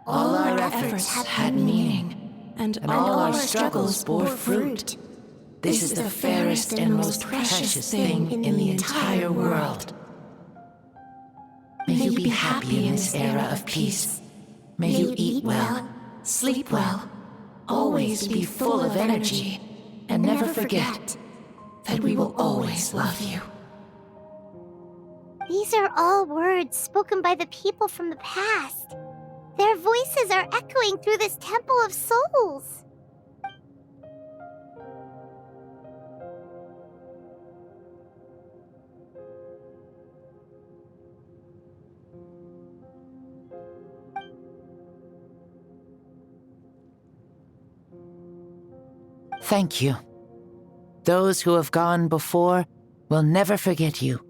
All our efforts had meaning, and all our struggles bore fruit. This is the fairest and most precious thing in the entire world. May you be happy in this era of peace. May you eat well, sleep well, always be full of energy and never forget that we will always love you. These are all words spoken by the people from the past. Their voices are echoing through this Temple of Souls. Thank you. Those who have gone before will never forget you,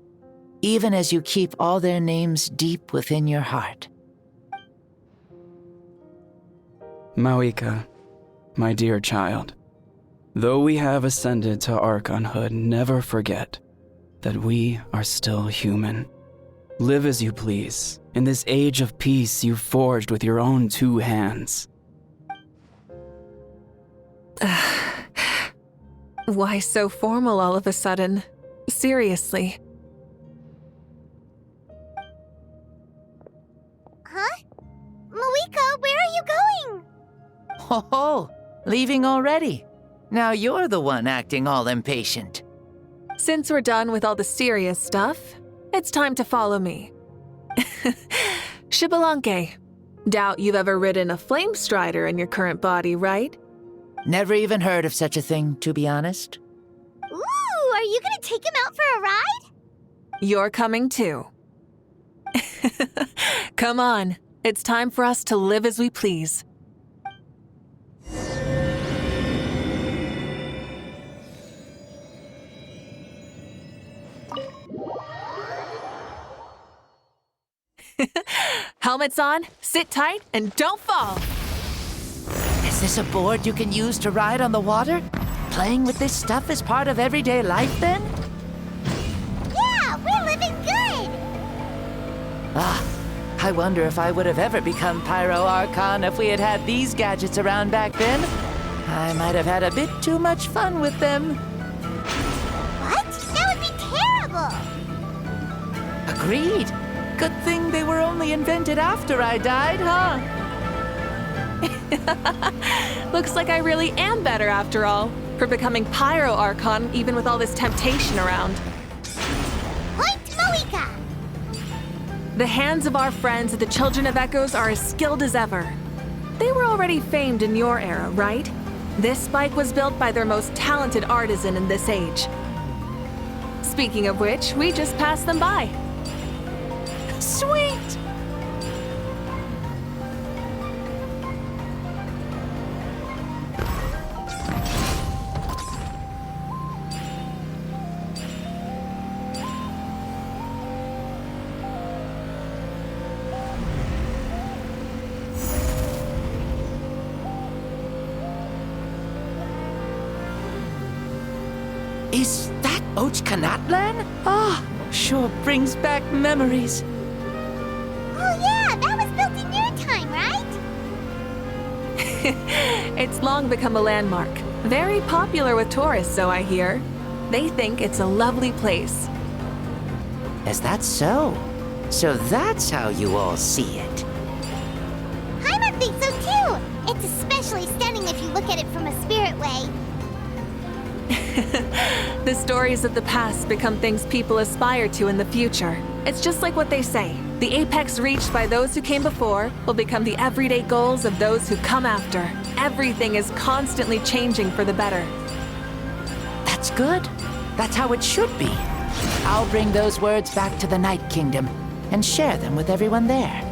even as you keep all their names deep within your heart. Mavuika, my dear child, though we have ascended to Archonhood, never forget that we are still human. Live as you please, in this age of peace you forged with your own 2 hands. Why so formal all of a sudden? Seriously. Huh? Mavuika, where are you going? Oh, leaving already? Now you're the one acting all impatient. Since we're done with all the serious stuff, it's time to follow me. Xbalanque, doubt you've ever ridden a flame strider in your current body, right? Never even heard of such a thing, to be honest. Ooh, are you gonna take him out for a ride? You're coming too. Come on, it's time for us to live as we please. Helmets on, sit tight, and don't fall! Is this a board you can use to ride on the water? Playing with this stuff is part of everyday life, then? Yeah, we're living good! Ah, I wonder if I would have ever become Pyro Archon if we had had these gadgets around back then. I might have had a bit too much fun with them. What? That would be terrible! Agreed. Good thing they were only invented after I died, huh? Looks like I really am better after all, for becoming Pyro Archon even with all this temptation around. Point Mavuika! The hands of our friends at the Children of Echoes are as skilled as ever. They were already famed in your era, right? This bike was built by their most talented artisan in this age. Speaking of which, we just passed them by. Sweet! Is that Natlan? Ah, sure brings back memories. Oh yeah, that was built in your time, right? It's long become a landmark. Very popular with tourists, so I hear. They think it's a lovely place. Is that so? So that's how you all see it. Paimon thinks so too! It's especially stunning if you look at it from a spirit way. The stories of the past become things people aspire to in the future. It's just like what they say. The apex reached by those who came before will become the everyday goals of those who come after. Everything is constantly changing for the better. That's good. That's how it should be. I'll bring those words back to the Night Kingdom and share them with everyone there.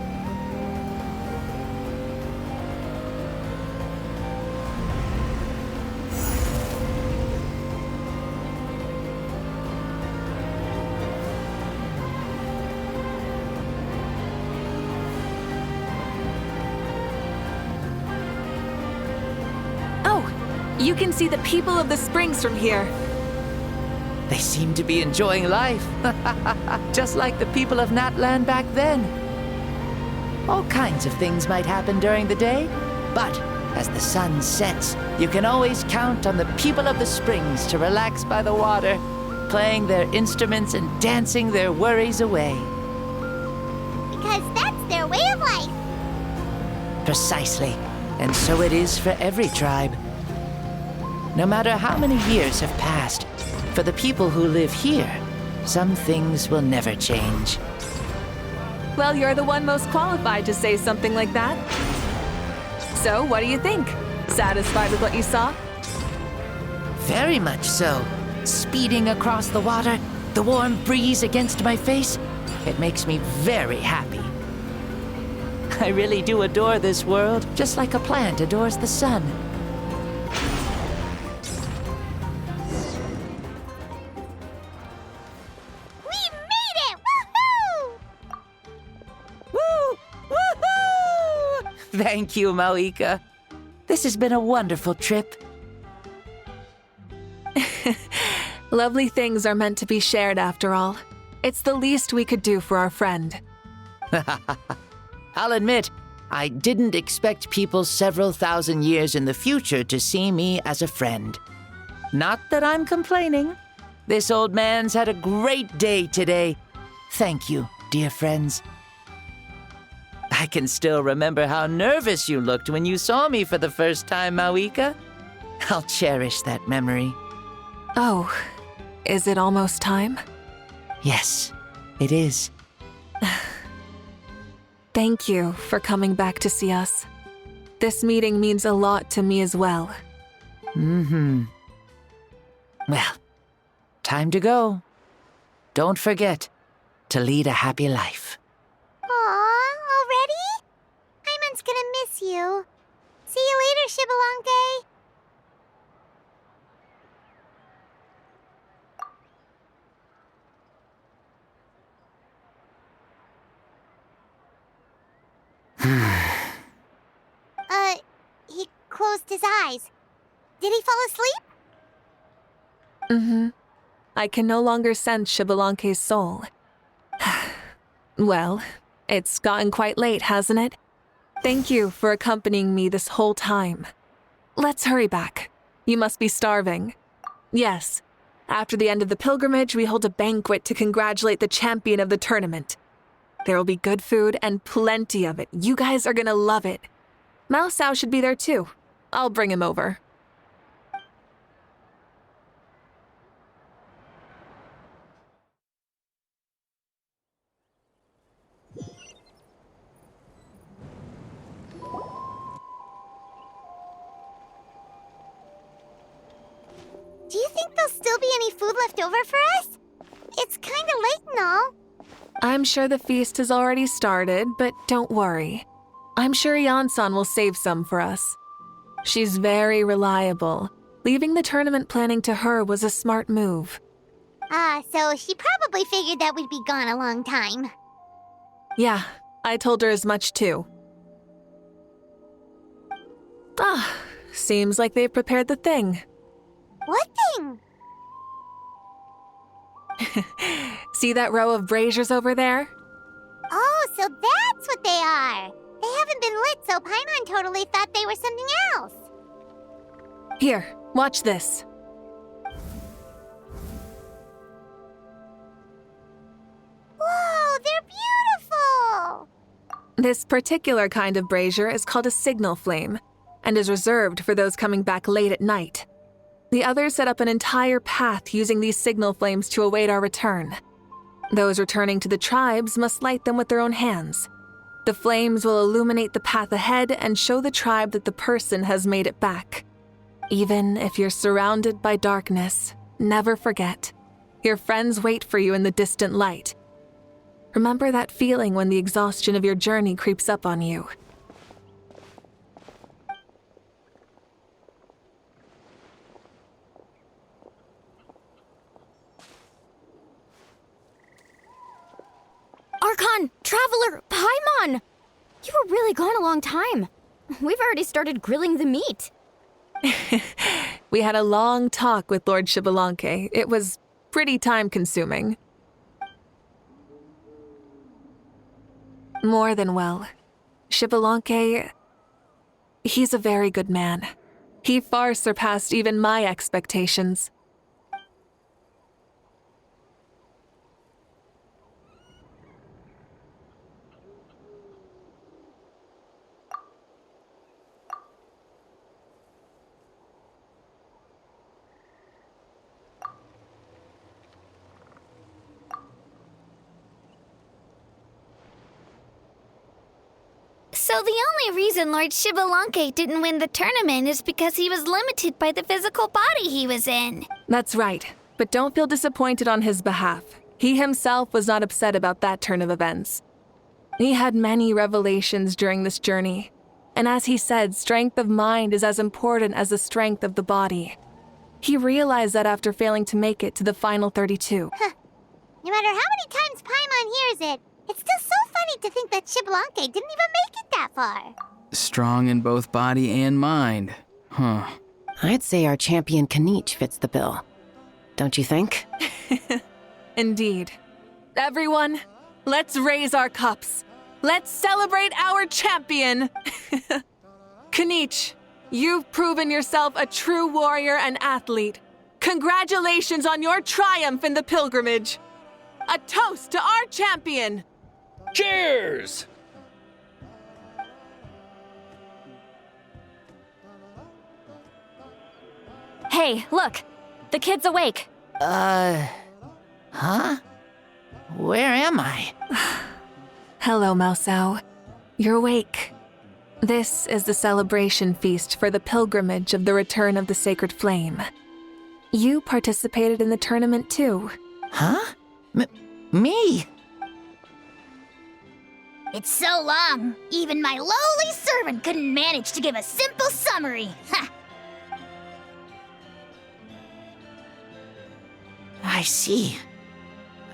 You can see the people of the springs from here. They seem to be enjoying life. Just like the people of Natlan back then. All kinds of things might happen during the day, but as the sun sets, you can always count on the people of the springs to relax by the water, playing their instruments and dancing their worries away. Because that's their way of life. Precisely. And so it is for every tribe. No matter how many years have passed, for the people who live here, some things will never change. Well, you're the one most qualified to say something like that. So, what do you think? Satisfied with what you saw? Very much so. Speeding across the water, the warm breeze against my face, it makes me very happy. I really do adore this world, just like a plant adores the sun. We made it! Woohoo! Woo! Woohoo! Thank you, Mavuika. This has been a wonderful trip. Lovely things are meant to be shared after all. It's the least we could do for our friend. I'll admit, I didn't expect people several thousand years in the future to see me as a friend. Not that I'm complaining. This old man's had a great day today. Thank you, dear friends. I can still remember how nervous you looked when you saw me for the first time, Mavuika. I'll cherish that memory. Oh, is it almost time? Yes, it is. Thank you for coming back to see us. This meeting means a lot to me as well. Well, time to go. Don't forget to lead a happy life. Aw, already? Paimon's gonna miss you. See you later, Shibalonke. He closed his eyes. Did he fall asleep? Mm-hmm. I can no longer sense Shibalonke's soul. Well, it's gotten quite late, hasn't it? Thank you for accompanying me this whole time. Let's hurry back. You must be starving. Yes. After the end of the pilgrimage, we hold a banquet to congratulate the champion of the tournament. There will be good food and plenty of it. You guys are gonna love it. Mao Sao should be there too. I'll bring him over. Do you think there'll still be any food left over for us? It's kinda late and all. I'm sure the feast has already started, but don't worry. I'm sure Yansan will save some for us. She's very reliable. Leaving the tournament planning to her was a smart move. So she probably figured that we'd be gone a long time. Yeah, I told her as much too. Seems like they've prepared the thing. What thing? See that row of braziers over there? Oh, so that's what they are. They haven't been lit, so Paimon totally thought they were something else. Here, watch this. Whoa, they're beautiful! This particular kind of brazier is called a signal flame, and is reserved for those coming back late at night. The others set up an entire path using these signal flames to await our return. Those returning to the tribes must light them with their own hands. The flames will illuminate the path ahead and show the tribe that the person has made it back. Even if you're surrounded by darkness, never forget. Your friends wait for you in the distant light. Remember that feeling when the exhaustion of your journey creeps up on you. Archon! Traveler! Paimon! You were really gone a long time. We've already started grilling the meat. We had a long talk with Lord Shibalonke. It was pretty time-consuming. More than well. Shibalonke, he's a very good man. He far surpassed even my expectations. So the only reason Lord Xbalanque didn't win the tournament is because he was limited by the physical body he was in. That's right, but don't feel disappointed on his behalf. He himself was not upset about that turn of events. He had many revelations during this journey, and as he said, strength of mind is as important as the strength of the body. He realized that after failing to make it to the final 32. No matter how many times Paimon hears it, it's still so funny to think that Xbalanque didn't even make it that far. Strong in both body and mind. Huh. I'd say our champion Kaniche fits the bill. Don't you think? Indeed. Everyone, let's raise our cups. Let's celebrate our champion! Kaniche, you've proven yourself a true warrior and athlete. Congratulations on your triumph in the pilgrimage. A toast to our champion! Cheers! Hey, look! The kid's awake. Huh? Where am I? Hello, Mausau. You're awake. This is the celebration feast for the pilgrimage of the return of the Sacred Flame. You participated in the tournament too. Huh? Me? It's so long, even my lowly servant couldn't manage to give a simple summary. Ha! I see.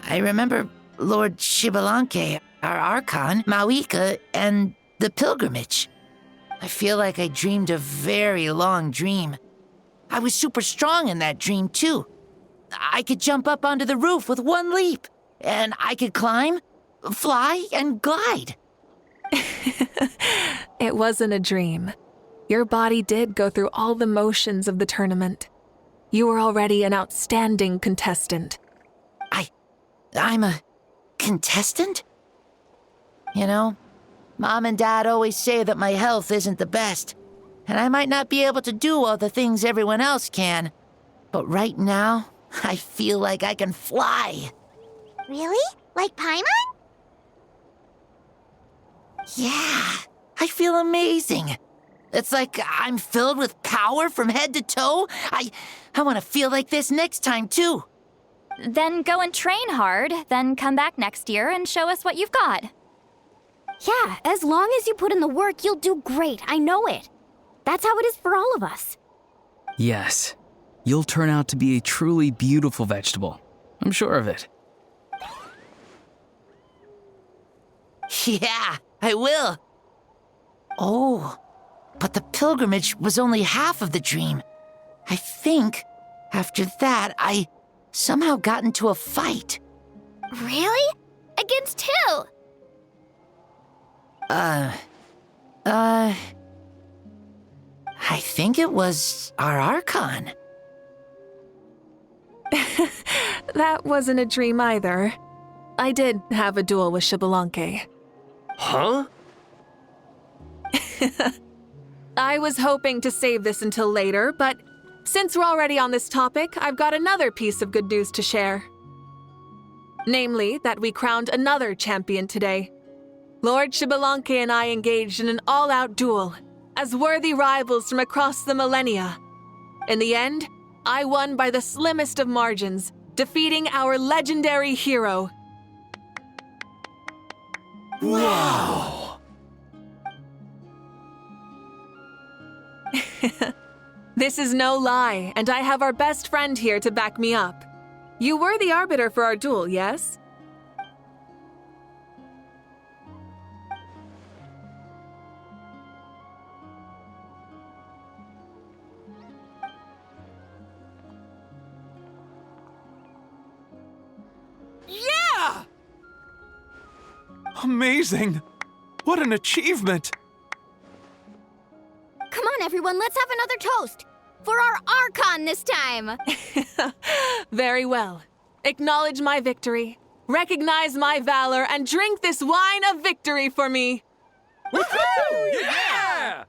I remember Lord Xbalanque, our Archon, Mavuika, and the pilgrimage. I feel like I dreamed a very long dream. I was super strong in that dream, too. I could jump up onto the roof with one leap, and I could climb, fly, and glide. It wasn't a dream. Your body did go through all the motions of the tournament. You were already an outstanding contestant. I'm a contestant? You know, Mom and Dad always say that my health isn't the best, and I might not be able to do all the things everyone else can. But right now, I feel like I can fly. Really? Like Paimon? Yeah, I feel amazing. It's like I'm filled with power from head to toe. I want to feel like this next time, too. Then go and train hard, then come back next year and show us what you've got. Yeah, as long as you put in the work, you'll do great. I know it. That's how it is for all of us. Yes. You'll turn out to be a truly beautiful vegetable. I'm sure of it. Yeah, I will. Oh, but the pilgrimage was only half of the dream. I think after that, I somehow got into a fight. Really? Against who? I think it was our Archon. That wasn't a dream either. I did have a duel with Xbalanque. Huh? I was hoping to save this until later, but since we're already on this topic, I've got another piece of good news to share. Namely, that we crowned another champion today. Lord Xbalanque and I engaged in an all-out duel, as worthy rivals from across the millennia. In the end, I won by the slimmest of margins, defeating our legendary hero. Wow! This is no lie, and I have our best friend here to back me up. You were the arbiter for our duel, yes? Yeah! Amazing! What an achievement! Come on, everyone, let's have another toast. For our Archon this time. Very well. Acknowledge my victory, recognize my valor, and drink this wine of victory for me. Woohoo! Yeah!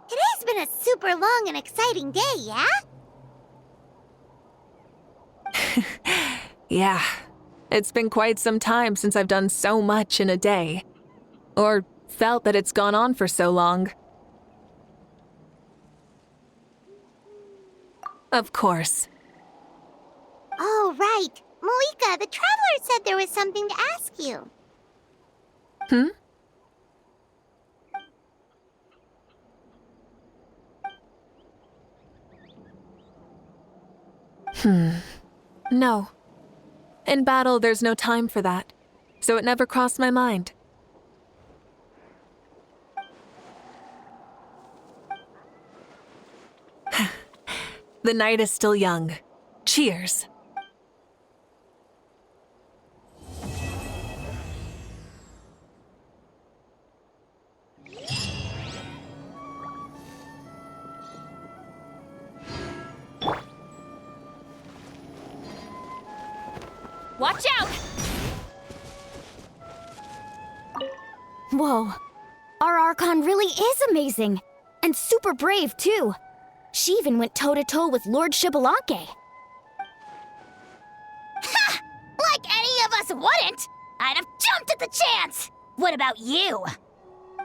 Today's been a super long and exciting day, yeah? Yeah, it's been quite some time since I've done so much in a day. Or felt that it's gone on for so long. Of course. Oh, right. Mavuika, the Traveler said there was something to ask you. No. In battle, there's no time for that, so it never crossed my mind. The night is still young. Cheers. Watch out! Whoa. Our Archon really is amazing. And super brave, too. She even went toe-to-toe with Lord Xbalanque. Ha! Like any of us wouldn't! I'd have jumped at the chance! What about you?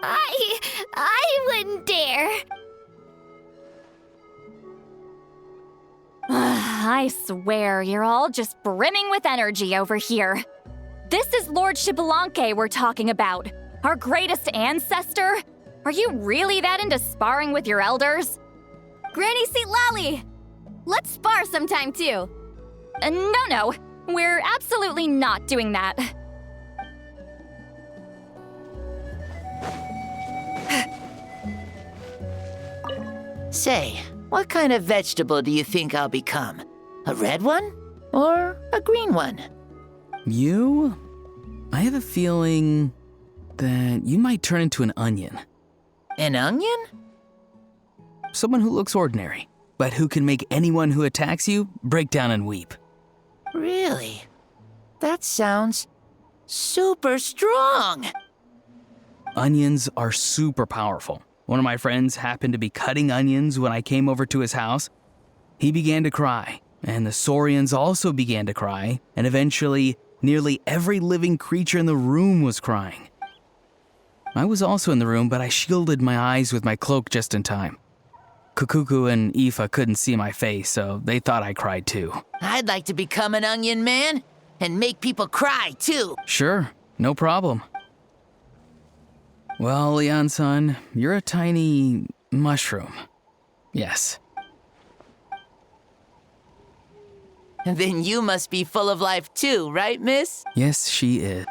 I wouldn't dare. I swear, you're all just brimming with energy over here. This is Lord Xbalanque we're talking about. Our greatest ancestor? Are you really that into sparring with your elders? Granny Seat Lally! Let's spar sometime, too. No. We're absolutely not doing that. Say, what kind of vegetable do you think I'll become? A red one? Or a green one? You? I have a feeling that you might turn into an onion. An onion? Someone who looks ordinary, but who can make anyone who attacks you break down and weep. Really? That sounds super strong. Onions are super powerful. One of my friends happened to be cutting onions when I came over to his house. He began to cry, and the Saurians also began to cry, and eventually nearly every living creature in the room was crying. I was also in the room, but I shielded my eyes with my cloak just in time. Kukuku and Aoife couldn't see my face, so they thought I cried too. I'd like to become an onion man and make people cry too. Sure, no problem. Well, Leon-san, you're a tiny mushroom. Yes. And then you must be full of life too, right, miss? Yes, she is.